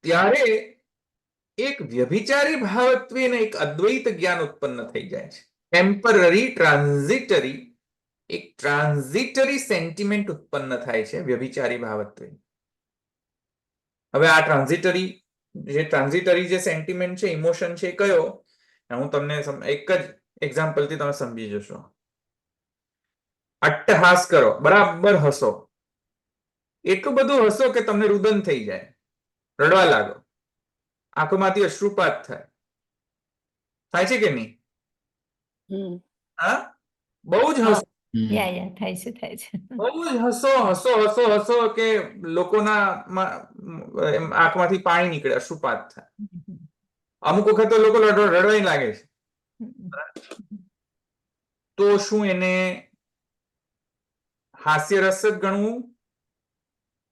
ત્યારે એક વ્યભિચારી ભાવત્વે ને એક અદ્વૈત જ્ઞાન ઉત્પન્ન થઈ જાય છે. ટેમ્પરરી ટ્રાન્ઝિટરી, એક ટ્રાન્ઝિટરી સેન્ટિમેન્ટ ઉત્પન્ન થાય છે વ્યભિચારી ભાવત્વે. હવે આ ટ્રાન્ઝિટરી જે સેન્ટિમેન્ટ છે, ઇમોશન છે, કયો? હું તમને એક જ એક્ઝામ્પલ થી તમે સમજી જશો. અટ્ટહાસ કરો, બરાબર હસો, એટલું બધું હસો કે તમને રુદન થઈ જાય, રડવા લાગો, આંખોમાંથી અશ્રુપાત થાય છે કે નહીં? હા, બહુ જ હસો, થાય છે. બહુ જ હસો હસો હસો હસો કે લોકોના આંખમાંથી પાણી નીકળે, અશ્રુપાત થાય. અમુક વખત તો લોકો રડવાય લાગે છે. તો શું એને હાસ્ય રસ જ ગણવું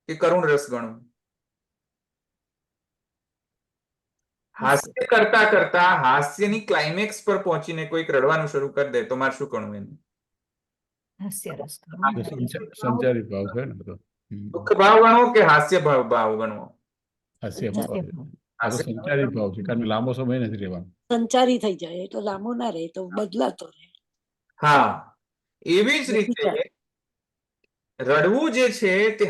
કે કરુણ રસ ગણવું? હાસ્ય કરતા કરતા હાસ્યની ક્લાઇમેક્સ પર પહોંચીને કોઈક રડવાનું શરૂ કરી દે તો મારે શું ગણવું એને? સંચારી ભાવ છે ને બધો. દુઃખ ભાવ ગણવો કે હાસ્ય ભાવ ગણવો? હાસ્ય ભાવ. આ તો સંચારી ભાવ છે, કારણ કે લાંબો સમય નથી રહેવાનો. સંચારી થઈ જાય તો લાંબો ના રહે, તો બદલાતો રહે. હા, એવી જ રીતે રડવું જે છે તે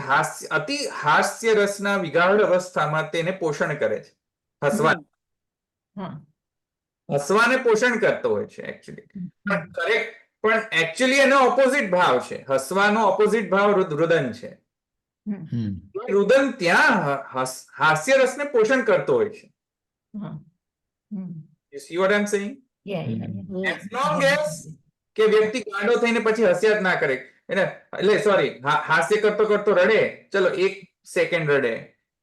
અતિ હાસ્ય રસના વિગાઢ અવસ્થામાં તેને પોષણ કરે છે. હસવા હા હસવાને પોષણ કરતો હોય છે એકચ્યુઅલી. પણ કરેક્ટ, પણ એકચ્યુઅલી એનો ઓપોઝિટ ભાવ છે. હસવાનો ઓપોઝિટ ભાવ રુદન છે. હમ રુદન ત્યાં હાસ્ય રસને પોષણ કરતો હોય છે. હા You see what I'm saying? Yeah As long as કે વ્યક્તિ ગાંડો થઈને પછી હસ્યા જ ના કરે, એટલે સોરી, હાસ્ય કરતો કરતો રડે, ચલો 1 સેકન્ડ રડે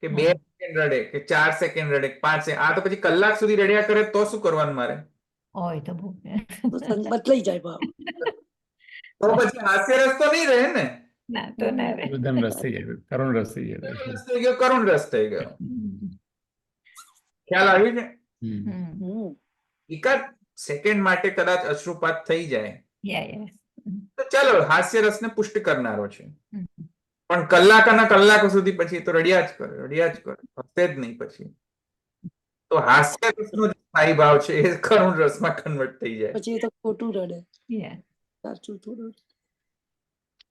કે 2 સેકન્ડ રડે કે 4 સેકન્ડ રડે, 5 સેકન્ડ, આ તો પછી કલાક સુધી રડ્યા કરે તો શું કરવાનું મારે? હોય તો બહુ બદલાઈ જાય ભાવ. તો પછી હાસ્ય રસ તો નહીં રહે ને. ના તો ના રે રુદન રસ થઈ જાય, કરુણ રસ થઈ જાય. રસ થઈ ગયો, કરુણ રસ થઈ ગયો. ખ્યાલ આવ્યું છે? હમ. એકાદ સેકન્ડ માટે કદાચ અશ્રુપાત થઈ જાય યા તો ચાલો હાસ્ય રસને પુષ્ટ કરનારો છે. પણ કલાકોના કલાકો સુધી પછી તો રડ્યા જ કરે, રડ્યા જ કરે, હસે જ નહીં પછી. તો હાસ્ય રસનો જે સ્થાયી ભાવ છે એ કરુણ રસમાં કન્વર્ટ થઈ જાય. પછી એ તો ખોટું રડે, યા સાચું થોડું.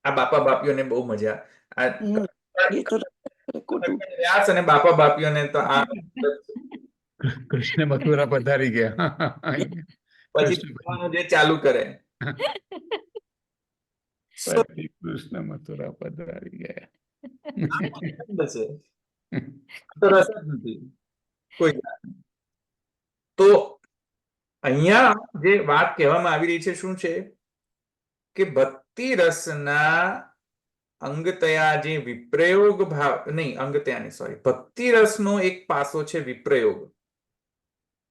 આ બાપા બાપીઓને બહુ મજા. આ એ તો ખોટું. વ્યાસ અને બાપા બાપીઓને તો આ કૃષ્ણ મથુરા પધારી ગયા. પછી ભણવાનું જે ચાલુ કરે. પછી કૃષ્ણ મથુરા પધારી ગયા. બસ એ. તો રસ જ નથી કોઈ જાતની. તો અહીંયા જે વાત કહેવામાં આવી રહી છે શું છે કે ભક્તિ રસના અંગતયા જે વિપ્રયોગ ભાવ, નહીં અંગતયા નહીં, સોરી, ભક્તિ રસનો એક પાસો છે વિપ્રયોગ.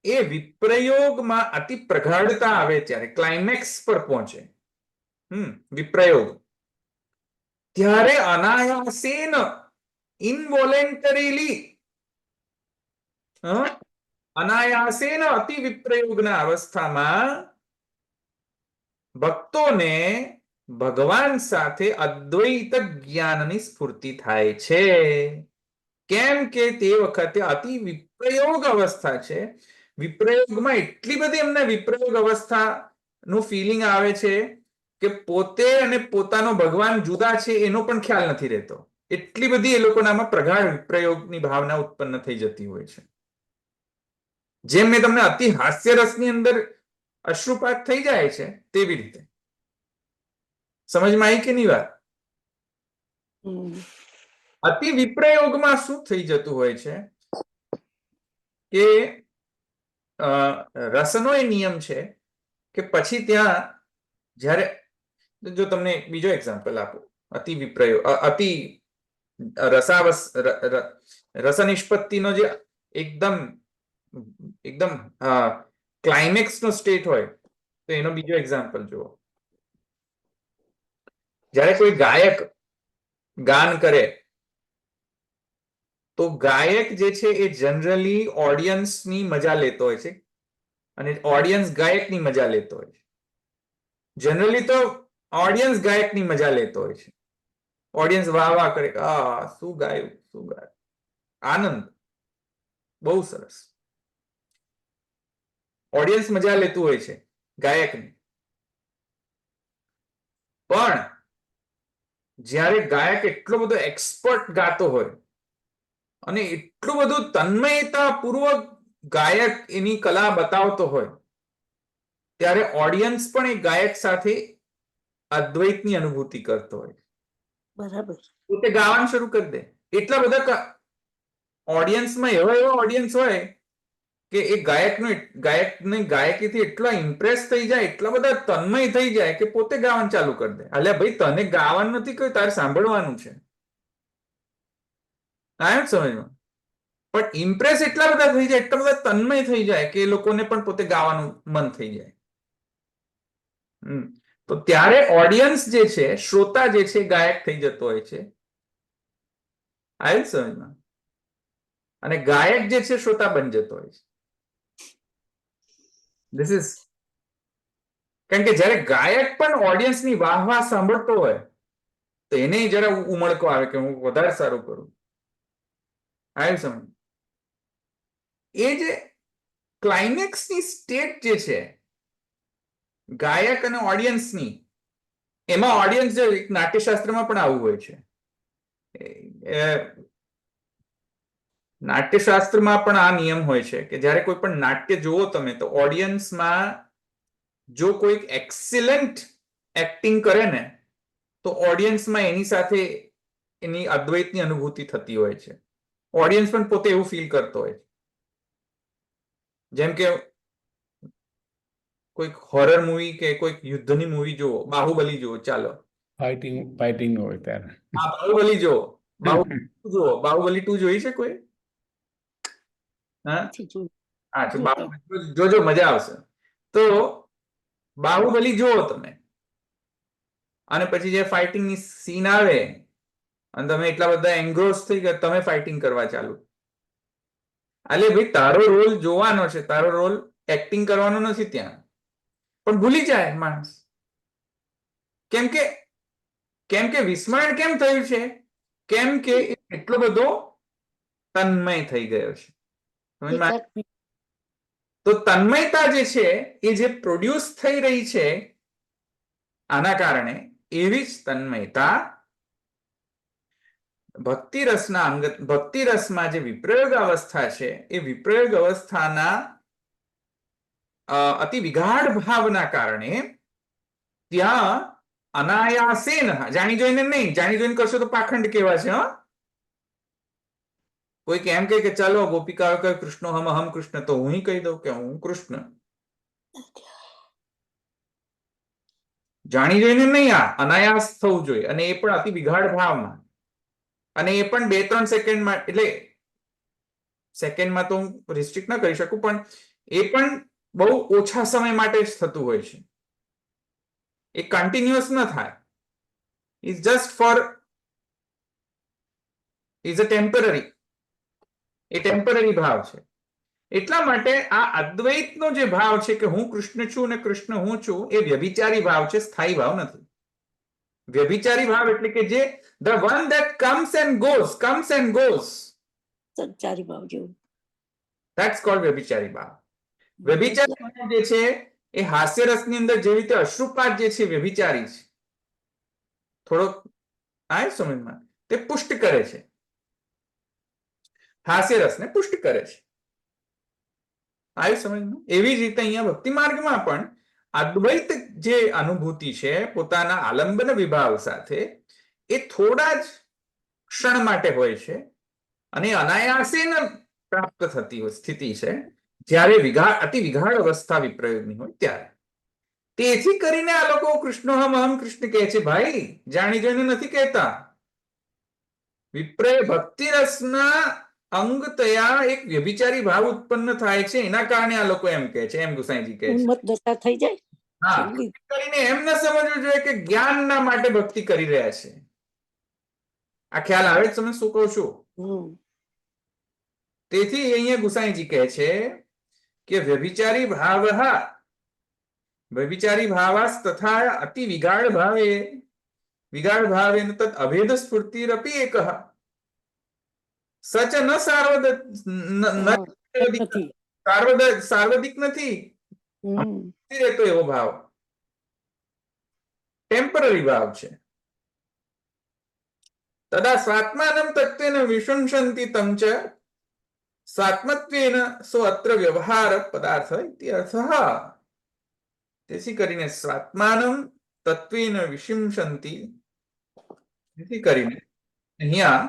એ વિપ્રયોગમાં અતિ પ્રગાઢતા આવે ત્યારે ક્લાઇમેક્સ પર પહોંચે, વિપ્રયોગ, ત્યારે અનાયાસેન ઇનવોલેન્ટરીલી અનાયાસેન અતિ વિપ્રયોગના અવસ્થામાં ભક્તોને ભગવાન સાથે અદ્વૈત જ્ઞાનની સ્ફૂર્તિ થાય છે. કેમ કે તે વખતે અતિ વિપ્રયોગ અવસ્થા છે. વિપ્રયોગમાં એટલી બધી એમને વિપ્રયોગ અવસ્થાનું ફિલિંગ આવે છે કે પોતે અને પોતાનો ભગવાન જુદા છે એનો પણ ખ્યાલ નથી રહેતો. એટલી બધી એ લોકોનામાં પ્રગાઢ વિપ્રયોગની ભાવના ઉત્પન્ન થઈ જતી હોય છે. જેમ મેં તમને અતિ હાસ્ય રસની અંદર અશ્રુપાત થઈ જાય છે તેવી રીતે. સમજમાં આવી કે નહીં વાત? અતિ વિપ્રયોગમાં શું થઈ જતું હોય છે કે રસનો એ નિયમ છે કે પછી ત્યાં જ્યારે, જો તમને બીજો એક્ઝામ્પલ આપો, અતિ વિપ્રયોગ, અતિ રસનિષ્પત્તિનો જે એકદમ એકદમ ક્લાઇમેક્સ નો સ્ટેટ હોય તો એનો બીજો એક્ઝામ્પલ જુઓ. જ્યારે કોઈ ગાયક ગાન કરે તો ગાયક જે છે એ જનરલી ઓડિયન્સની મજા લેતો હોય છે અને ઓડિયન્સ ગાયકની મજા લેતો હોય છે. જનરલી તો ઓડિયન્સ ગાયકની મજા લેતો હોય છે. ઓડિયન્સ વાહ વાહ કરે, શું ગાયું, શું ગાયું, આનંદ, બહુ સરસ. ઓડિયન્સ મજા લેતું હોય છે ગાયકની. પણ જ્યારે ગાયક એટલો બધો એક્સપર્ટ ગાતો હોય અને એટલું બધું તન્મયતા પૂર્વક ગાયક એની કલા બતાવતો હોય ત્યારે ઓડિયન્સ પણ એ ગાયક સાથે અદ્વૈતની અનુભૂતિ કરતો હોય. બરાબર. પોતે ગાવાનું શરૂ કરી દે. એટલા બધા ઓડિયન્સમાં એવા ઓડિયન્સ હોય કે એ ગાયકની ગાયકીથી એટલા ઇમ્પ્રેસ થઈ જાય, એટલા બધા તન્મય થઈ જાય કે પોતે ગાવાનું ચાલુ કરી દે. અલ્યા ભાઈ, તને ગાવાનું નથી કહ્યું, તારે સાંભળવાનું છે. આમ સમજમાં? પણ ઇમ્પ્રેસ એટલા બધા થઈ જાય, એટલા બધા તન્મય થઈ જાય કે એ લોકોને પણ પોતે ગાવાનું મન થઈ જાય. તો ત્યારે ઓડિયન્સ જે છે, શ્રોતા જે છે, ગાયક થઈ જતો હોય છે. આવ્યું સમજમાં? અને ગાયક જે છે શ્રોતા બની જતો હોય છે. ધીસ ઇઝ, કારણ કે જ્યારે ગાયક પણ ઓડિયન્સની વાહ વાહ સાંભળતો હોય તો એને જરા ઉમળકો આવે કે હું વધારે સારું કરું. આવ્યું સમજ? એ જે ક્લાઇમેક્સની સ્ટેટ જે છે ગાયક અને ઓડિયન્સની, એમાં ઓડિયન્સ જે નાટ્યશાસ્ત્રમાં પણ આવું હોય છે. નાટ્યશાસ્ત્રમાં પણ આ નિયમ હોય છે કે જ્યારે કોઈ પણ નાટ્ય જુઓ તમે તો ઓડિયન્સમાં જો કોઈક એક્સિલન્ટ એક્ટિંગ કરે ને તો ઓડિયન્સમાં એની સાથે એની અદ્વૈતની અનુભૂતિ થતી હોય છે. ઓડિયન્સ પણ પોતે એવું ફીલ કરતો હોય છે. જેમ કે કોઈક હોરર મૂવી કે કોઈક યુદ્ધની મૂવી જુઓ, બાહુબલી જુઓ, ચાલો ફાઇટિંગ હોય ત્યારે. હા બાહુબલી જુઓ, બાહુબલી 2 જોઈ છે કોઈ? હા નથી જોયું. હા તો બાહુબલી જોજો, મજા આવશે. તો બાહુબલી જુઓ તમે અને પછી જે ફાઇટિંગની સીન આવે અને તમે એટલા બધા એન્ગ્રોસ થઈ ગયા તમે ફાઇટિંગ કરવા ચાલુ. અલે ભાઈ તારો રોલ જોવાનો છે, તારો રોલ એક્ટિંગ કરવાનો નથી ત્યાં. પણ ભૂલી જાય માણસ. કેમ કે વિસ્મરણ કેમ થયું છે? કેમ કે એટલો બધો તન્મય થઈ ગયો છે. સમજમાં આવે? એકાત્મિક. તો તન્મયતા જે છે એ જે પ્રોડ્યુસ થઈ રહી છે આના કારણે, એવી જ તન્મયતા ભક્તિ રસમાં જે વિપ્રયોગ અવસ્થા છે એ વિપ્રયોગ અવસ્થાના અતિ વિગાઢ ભાવના કારણે ત્યાં અનાયાસેન, જાણી જોઈને નહીં, જાણી જોઈને કરશો તો પાખંડ કેવા છે. કોઈ એમ કહે કે ચાલો ગોપિકા કહે કૃષ્ણ હમ કૃષ્ણ, તો હું કહી દઉં કે હું કૃષ્ણ. જાણી જોઈને નહીં, આ અનાયાસ થવું જોઈએ, અને એ પણ અતિ વિગાઢ ભાવમાં, અને એ પણ 2-3 સેકન્ડમાં. એટલે સેકન્ડમાં તો હું રિસ્ટ્રિક્ટ ના કરી શકું, પણ એ પણ બહુ ઓછા સમય માટે જ થતું હોય છે. એ કન્ટિન્યુઅસ ન થાય. Is just four, is a temporary. A temporary ભાવ છે. એટલા માટે આ અદ્વૈતનો જે ભાવ છે કે હું કૃષ્ણ છું ને કૃષ્ણ હું છું, એ વ્યભિચારી ભાવ છે, સ્થાયી ભાવ નથી. વ્યભિચારી ભાવ એટલે કે જે the one that comes and goes, સંચારી ભાવ જેવું. that's called વ્યભિચારી ભાવ. વ્યભિચારી ભાવ જે છે એ હાસ્યરસની અંદર જેવી રીતે અશ્રુપાત જે છે વ્યભિચારી છે, થોડોક આ સમયમાં તે પુષ્ટ કરે છે, હાસ્યરસને પુષ્ટ કરે છે. આવી સમજમાં? એવી જ રીતે અહીંયા ભક્તિ માર્ગમાં પણ અદ્વૈત જે અનુભૂતિ છે પોતાના આલંબન વિભાવ સાથે, એ થોડા જ ક્ષણ માટે હોય છે અને અનાયાસેન પ્રાપ્ત થતી સ્થિતિ છે જ્યારે અતિ વિગાઢ અવસ્થા વિપ્રયોગની હોય ત્યારે. તેથી કરીને આ લોકો કૃષ્ણ હમ કૃષ્ણ કહે છે. ભાઈ જાણી જોઈને નથી કહેતા. વિપ્રય ભક્તિ રસના અંગતયા એક વ્યભિચારી ભાવ ઉત્પન્ન થાય છે, એના કારણે આ લોકો એમ કહે છે, એમ ગુસાઈજી કહે છે. ઉન્મત્ત દશા થઈ જાય. હા, કરીને એમ ન સમજવું જોઈએ કે જ્ઞાનના માટે ભક્તિ કરી રહ્યા છે. આ ખ્યાલ આવે છે તમે શું કહું છું? તેથી અહીંયા ગુસાઈજી કહે છે કે વ્યભિચારી ભાવાસ તથા અતિ વિગાઢ ભાવે તદ અભેદ સ્ફૂર્તિરપી એકઃ સચ ન સાર્વધિક નથી રહેતો એવો ભાવ, ટેમ્પરરી ભાવ છે. તદા સ્વાત્માનમ તત્વેન વિશંસન્તિ તમ ચ સ્વાત્મત્વેન સો અત્ર વ્યવહાર પદાર્થ ઇતિ અર્થઃ. તેથી કરીને સ્વાત્માનમ તત્વેન વિશંસન્તિ, તેથી કરીને અહીંયા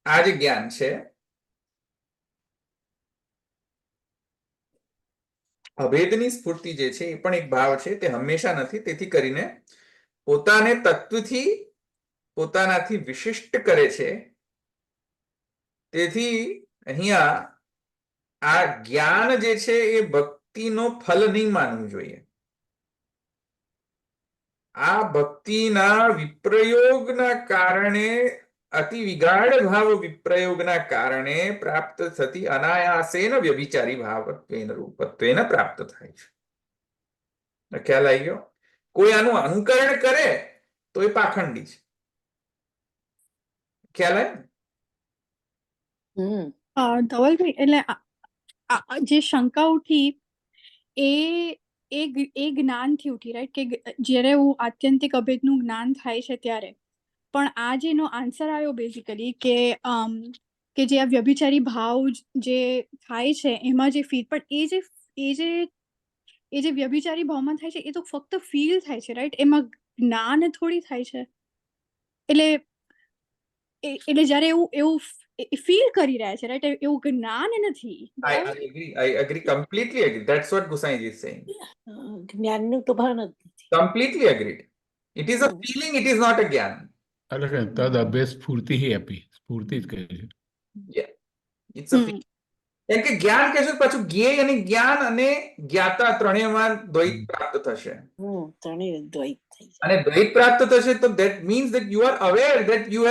આ જે જ્ઞાન છે અભેદની સ્ફૂર્તિ જે છે એ પણ એક ભાવ છે, તે હંમેશા નથી. તેથી કરીને પોતાને તત્વથી પોતાનાથી વિશિષ્ટ કરે છે. તેથી અહીંયા આ જ્ઞાન જે છે એ ભક્તિનો ફલ નહીં માનવું જોઈએ. આ ભક્તિના વિપ્રયોગના કારણે, અતિ વિગાઢ ભાવ વિપ્રયોગના કારણે પ્રાપ્ત થતી અનાયાસેન વ્યભિચારી ભાવત્વેન રૂપત્વેન પ્રાપ્ત થાય છે. ખ્યાલ આવી ગયો? કોઈ આનું અનુકરણ કરે તો એ પાખંડી છે. ખ્યાલ આવે? ધવલભાઈ, એટલે જે શંકા ઉઠી એ એ જ્ઞાનથી ઉઠી રાઈટ કે જ્યારે એવું આત્યંતિક અભેદનું જ્ઞાન થાય છે ત્યારે પણ આ જે એનો આન્સર આવ્યો બેઝિકલી કે જે આ વ્યભિચારી ભાવ જે થાય છે એમાં જે ફીલ પણ એ જે વ્યભિચારી ભાવમાં થાય છે એ તો ફક્ત ફીલ થાય છે રાઈટ, એમાં જ્ઞાન થોડી થાય છે. એટલે જ્યારે એવું ફીલ કરી રહ્યા છે રાઈટ, એવું જ્ઞાન નથી. I agree, completely agree. That's what Gusainji is saying. જ્ઞાનનું તો ભાન જ નથી. Completely agreed. It is a feeling, it is not a જ્ઞાન. એટલે કે તદ અભેદ સ્ફૂર્તિ હી આપી, સ્ફૂર્તિ જ કહે છે. Yeah, it's a feeling. કેમ કે જ્ઞાન કહેશું પાછું જ્ઞેય અને જ્ઞાન અને જ્ઞાતા ત્રણેયમાં દ્વૈત પ્રાપ્ત થશે. ત્રણેય દ્વૈત થઈ જાય. અને દ્વૈત પ્રાપ્ત થશે તો that means that you are aware that you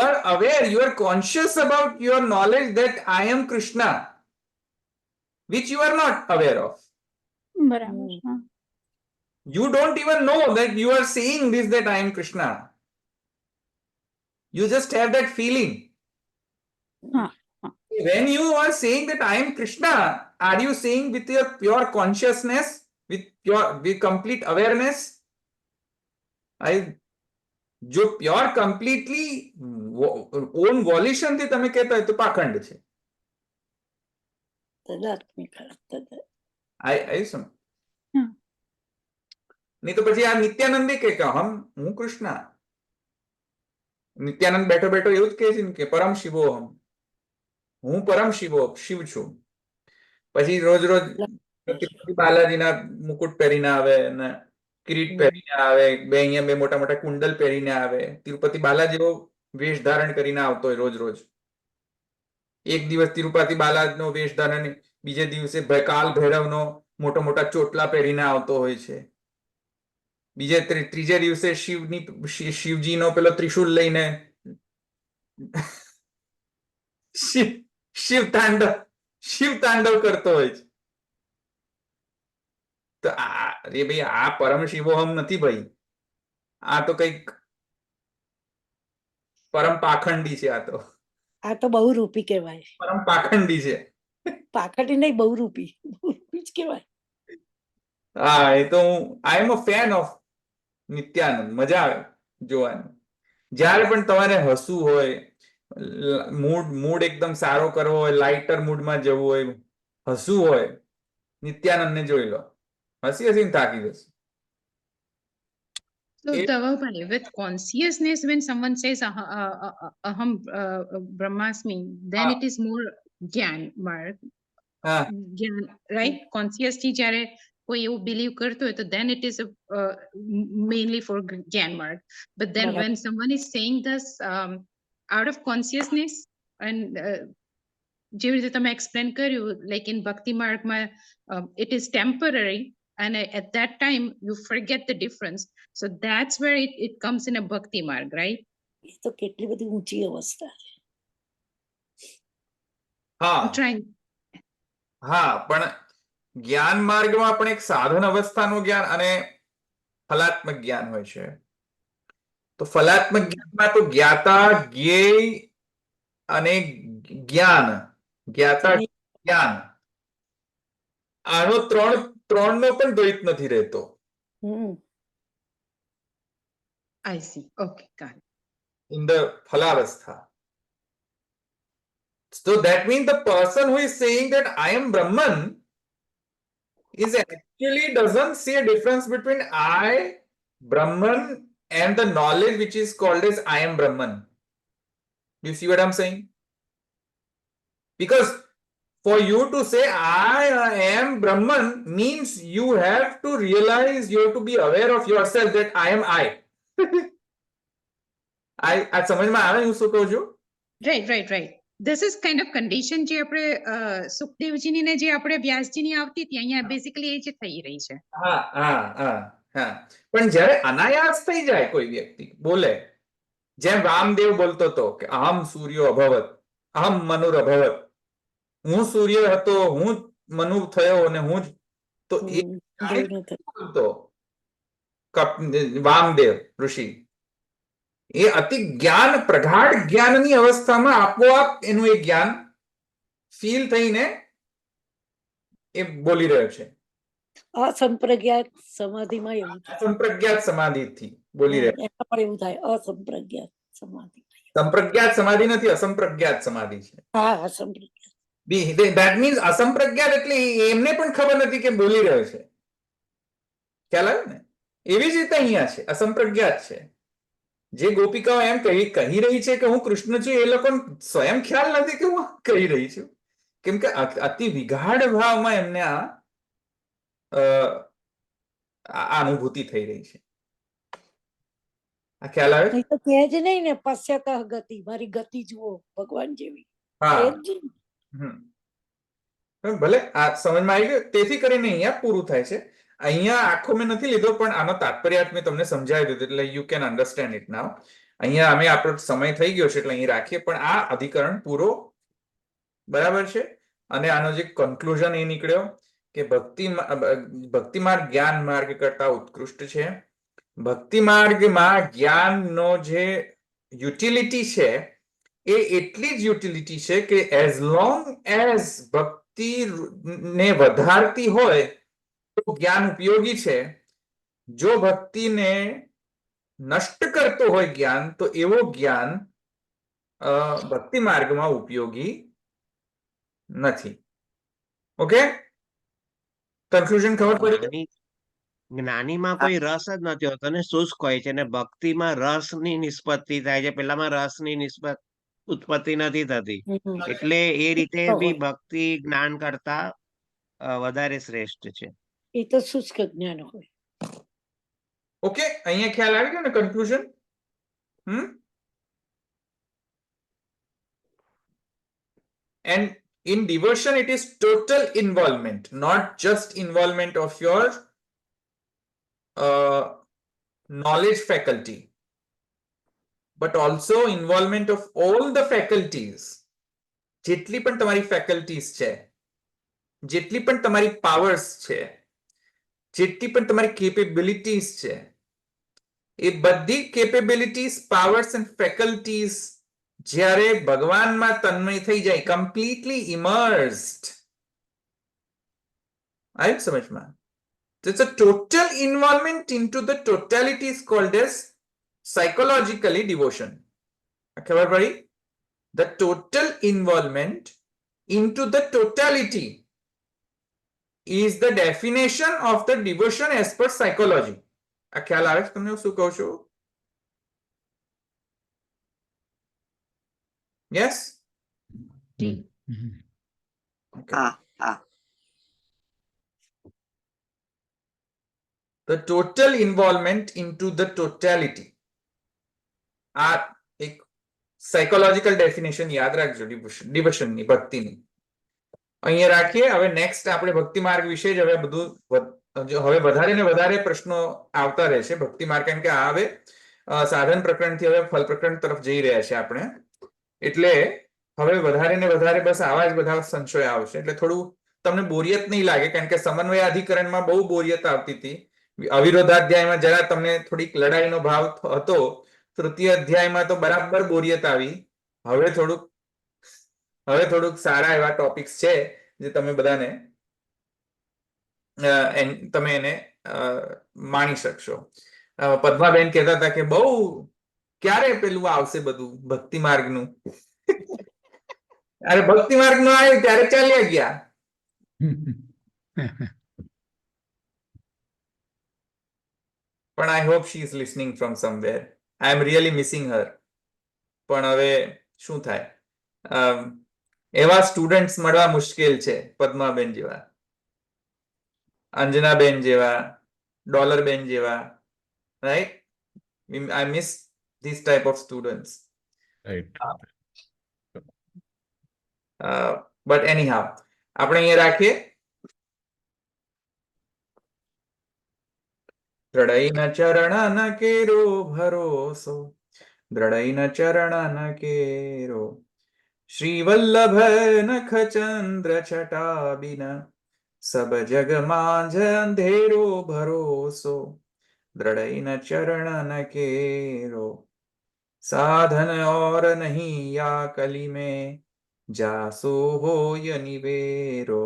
are aware, you are conscious about your knowledge that I am Krishna, which you are not aware of. બરાબર. You don't even know that you are saying this, that I am Krishna. You just have that feeling. When you are saying that I am Krishna, are you saying with your pure consciousness, with complete awareness? जो pure completely own violation થી તમે કહેતા હોય તો પાખંડ છે. નહીં તો પછી આ નિત્યાનંદે કે હું કૃષ્ણ. નિત્યાનંદ બેઠો બેઠો એવું જ કહે છે કે પરમ શિવોહમ, હું પરમ શિવ છું. પછી રોજ રોજ બાલાજીના મુકુટ પહેરીને આવે ને કિરીટ પહેરીને આવે, અહીંયા બે મોટા મોટા કુંડલ પહેરીને આવે, તિરુપતિ બાલાજીનો વેશ ધારણ કરીને આવતો હોય રોજ રોજ. એક દિવસ તિરુપતિ બાલાજીનો વેશ ધારણ, બીજે દિવસે કાલ ભૈરવનો મોટા મોટા ચોટલા પહેરીને આવતો હોય છે. ત્રીજે દિવસે શિવજીનો પેલો ત્રિશુલ લઈને શિવ તાંડવ કરતો હોય છે. તો અરે ભાઈ આ પરમ શિવોહમ નથી ભાઈ, આ તો કઈક પરમ પાખંડી છે. આ તો બહુરૂપી કહેવાય. પરમ પાખંડી છે. પાખંડી નહીં, બહુરૂપી જ કહેવાય. હા, એ તો આઈ એમ અ ફેન ઓફ નિત્યાનંદ. મજા આવે જોવાની. જ્યારે પણ તમારે હસવું હોય, મૂડ એકદમ સારો કરવો હોય, લાઇટર મૂડમાં જવું હોય, હસવું હોય, નિત્યાનંદને જોઈ લો. હસીને થાકી જશે. So, Tavabhai, with consciousness, when someone says aham brahmasmi, then it is more gyan mark. Gyan, right? Consciously, jare koi evu believe karto hai, to then it is mainly for gyan mark. But then when someone is saying this out of consciousness, and જેવી રીતે તમે explain કર્યું, like in bhakti mark ma it is temporary. And at that time, you forget the difference. So that's where it comes in a bhakti marg, right? એ તો કેટલી બધી ઊંચી અવસ્થા છે. હા, પણ જ્ઞાન માર્ગમાં પણ એક સાધન અવસ્થાનું જ્ઞાન અને ફલાત્મક જ્ઞાન હોય છે. તો ફલાત્મક જ્ઞાનમાં તો જ્ઞાતા, જ્ઞેય અને જ્ઞાન, જ્ઞાતા જ્ઞાન, આનો ત્રણનો પણ દ્વૈત નથી રહેતો. I see. Okay, got it. In the phalavastha. So that means the person who is saying that I am Brahman is actually doesn't see a difference between I, Brahman, and the knowledge which is called as I am Brahman. Do you see what I'm saying? Because for you to say I am Brahman means you have to realize, you have to be aware of yourself that I am I. આ સમજમાં આવે હું શું કહું છું? Right. This is kind of condition જે આપણે સુખદેવજીની ને જે આપણે વ્યાસજીની આવતી હતી, અહીંયા બેઝિકલી એ જ થઈ રહી છે. હા. પણ જ્યારે અનાયાસ થઈ જાય કોઈ વ્યક્તિ બોલે, જેમ રામદેવ બોલતો હતો કે અહમ સૂર્યો અભવત, અહમ મનુર અભવત, હું સૂર્ય હતો, હું મનુ થયો અને હું જ, તો એ બોલતો વામદેવ ઋષિ, એ અતિ જ્ઞાન, પ્રગાઢ જ્ઞાનની અવસ્થામાં આપોઆપ એનું એક જ્ઞાન ફીલ થઈને એ બોલી રહ્યો છે. અસંપ્રજ્ઞાત સમાધિમાં એવું થાય. સંપ્રજ્ઞાત સમાધિથી બોલી રહ્યા. એમાં પણ એવું થાય અસંપ્રજ્ઞાત સમાધિ. સંપ્રજ્ઞાત સમાધિ નથી, અસંપ્રજ્ઞાત સમાધિ છે. હા, અસંપ્રજ્ઞાત. That means અસંપ્રજ્ઞાત એટલે એમને પણ ખબર નથી કે બોલી રહ્યો છે. ખ્યાલ આવ્યો ને? એવી જ રીતે અહીંયા છે, અસંપ્રજ્ઞાત છે. જે ગોપિકાઓ એમ કહી રહી છે કે હું કૃષ્ણ છું, એ લોકો સ્વયં ખ્યાલ નથી કે હું કહી રહી છું, કેમ કે અતિ વિગાઢ ભાવમાં એમને આ અનુભૂતિ થઈ રહી છે. આ ખ્યાલ આવે? નહીં તો કહે જ નહીં ને, પશ્યતઃ ગતિ, મારી ગતિ જુઓ ભગવાન જેવી. હા, એ જ ને. ભલે આ સમજમાં આવી ગયું. તેથી કરીને અહીંયા પૂરું થાય છે. અહીંયા આખો મેં નથી લીધો, પણ આનો તાત્પર્યાર્થ મેં તમને સમજાવી દીધું, એટલે યુ કેન અન્ડરસ્ટેન્ડ ઇટ નાઉ. અહીંયા અમે આપણો સમય થઈ ગયો છે એટલે અહીં રાખીએ, પણ આ અધિકરણ પૂરો બરાબર છે. અને આનો જે કન્ક્લુઝન એ નીકળ્યો કે ભક્તિ માર્ગ જ્ઞાન માર્ગ કરતા ઉત્કૃષ્ટ છે. ભક્તિ માર્ગમાં જ્ઞાનનો જે યુટિલિટી છે એ એટલી જ યુટિલિટી છે કે એઝ લોંગ એઝ ભક્તિ ને વધારતી હોય તો જ્ઞાન ઉપયોગી છે. જો ભક્તિને નષ્ટ કરતો હોય જ્ઞાન, તો એવો જ્ઞાન ભક્તિ માર્ગમાં ઉપયોગી નથી. ઓકે, કન્ક્લુઝન ખબર પડી? જ્ઞાનીમાં કોઈ રસ જ નથી હોતો ને, શુષ્ક હોય છે, અને ભક્તિમાં રસની નિષ્પત્તિ થાય છે, પેલામાં રસની ઉત્પત્તિ નથી થતી. એટલે એ રીતે બી ભક્તિ જ્ઞાન કરતા વધારે શ્રેષ્ઠ છે. એ તો શુષ્ક જ્ઞાન હોય. ઓકે, અહીંયા ખ્યાલ આવી ગયો ને conclusion? And in devotion it is total involvement, not just involvement of your knowledge faculty, but also involvement of all the faculties. જેટલી પણ તમારી faculties છે, જેટલી પણ તમારી powers છે, જેટલી પણ તમારી capabilities છે, એ બધી capabilities, powers and faculties જ્યારે ભગવાનમાં તન્મય થઈ જાય, completely immersed, આવ્યું સમજમાં? It's a total involvement into the totality is called as psychologically devotion. ખબર પડી? The total involvement into the totality is the definition of the devotion as per psychology. આ ખ્યાલ આવે છે તમને શું કહું છું? Yes? હા. The total involvement into the totality. આ એક સાયકોલોજીકલ ડેફિનેશન યાદ રાખજો ડિવોશનની, ભક્તિની. અહીંયા રાખીએ. હવે નેક્સ્ટ આપણે ભક્તિ માર્ગ વિશે જ હવે બધું હવે વધારે ને વધારે પ્રશ્નો આવતા રહેશે ભક્તિ માર્ગ, કારણ કે આ હવે સાધન પ્રકરણથી હવે ફલ પ્રકરણ તરફ જઈ રહ્યા છે આપણે. એટલે હવે વધારે ને વધારે બસ આવા જ બધા સંશય આવશે, એટલે થોડું તમને બોરિયત નહીં લાગે, કારણ કે સમન્વય અધિકરણમાં બહુ બોરિયત આવતી હતી. અવિરોધાધ્યાયમાં જરા તમને થોડીક લડાઈનો ભાવ હતો, તૃતીય અધ્યાયમાં તો બરાબર બોરિયત આવી. હવે થોડુંક સારા એવા ટોપિક્સ છે જે તમે બધાને તમે એને માણી શકશો. પદ્માબેન કહેતા હતા કે બહુ ક્યારે પેલું આવશે બધું ભક્તિ માર્ગનું. અરે ભક્તિ માર્ગનું આવ્યું ત્યારે ચાલ્યા ગયા. પણ I hope she is listening from somewhere. I am really missing her. પણ હવે શું થાય, એવા સ્ટુડન્ટ્સ મળવા મુશ્કેલ છે, પદ્માબેન જેવા, અંજનાબેન જેવા, ડોલરબેન જેવા, right? I miss this type of students. Right. But any how આપણે અહીંયા રાખીએ. દ્રઢૈન ચરણ કેરો ભરોસો, દ્રઢૈન ચરણ કેરો, શ્રી વલ્લભ નખ ચંદ્ર છટા બિના, સબ જગ માઝ અંધેરો ભરોસો, દ્રઢૈન ચરણ કેરો, સાધન और नहीं या कली में, जासो हो निवेरो,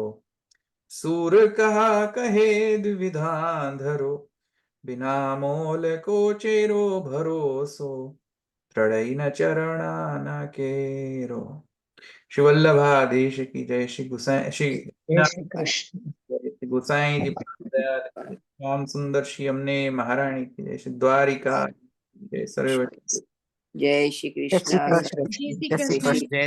सूर कहा कहे द्विविधान धरो, बिना मोल को चेरो भरोसो, त्रणई न चरणा न केरो। श्री वल्लभाधीश की जय। श्री गुसाई श्री श्री गुसाई जी महाराज, श्याम सुंदर श्री अमने महारानी की जय। श्री द्वारिका जय। सर्व जय श्री कृष्ण। जय श्री कृष्ण। जय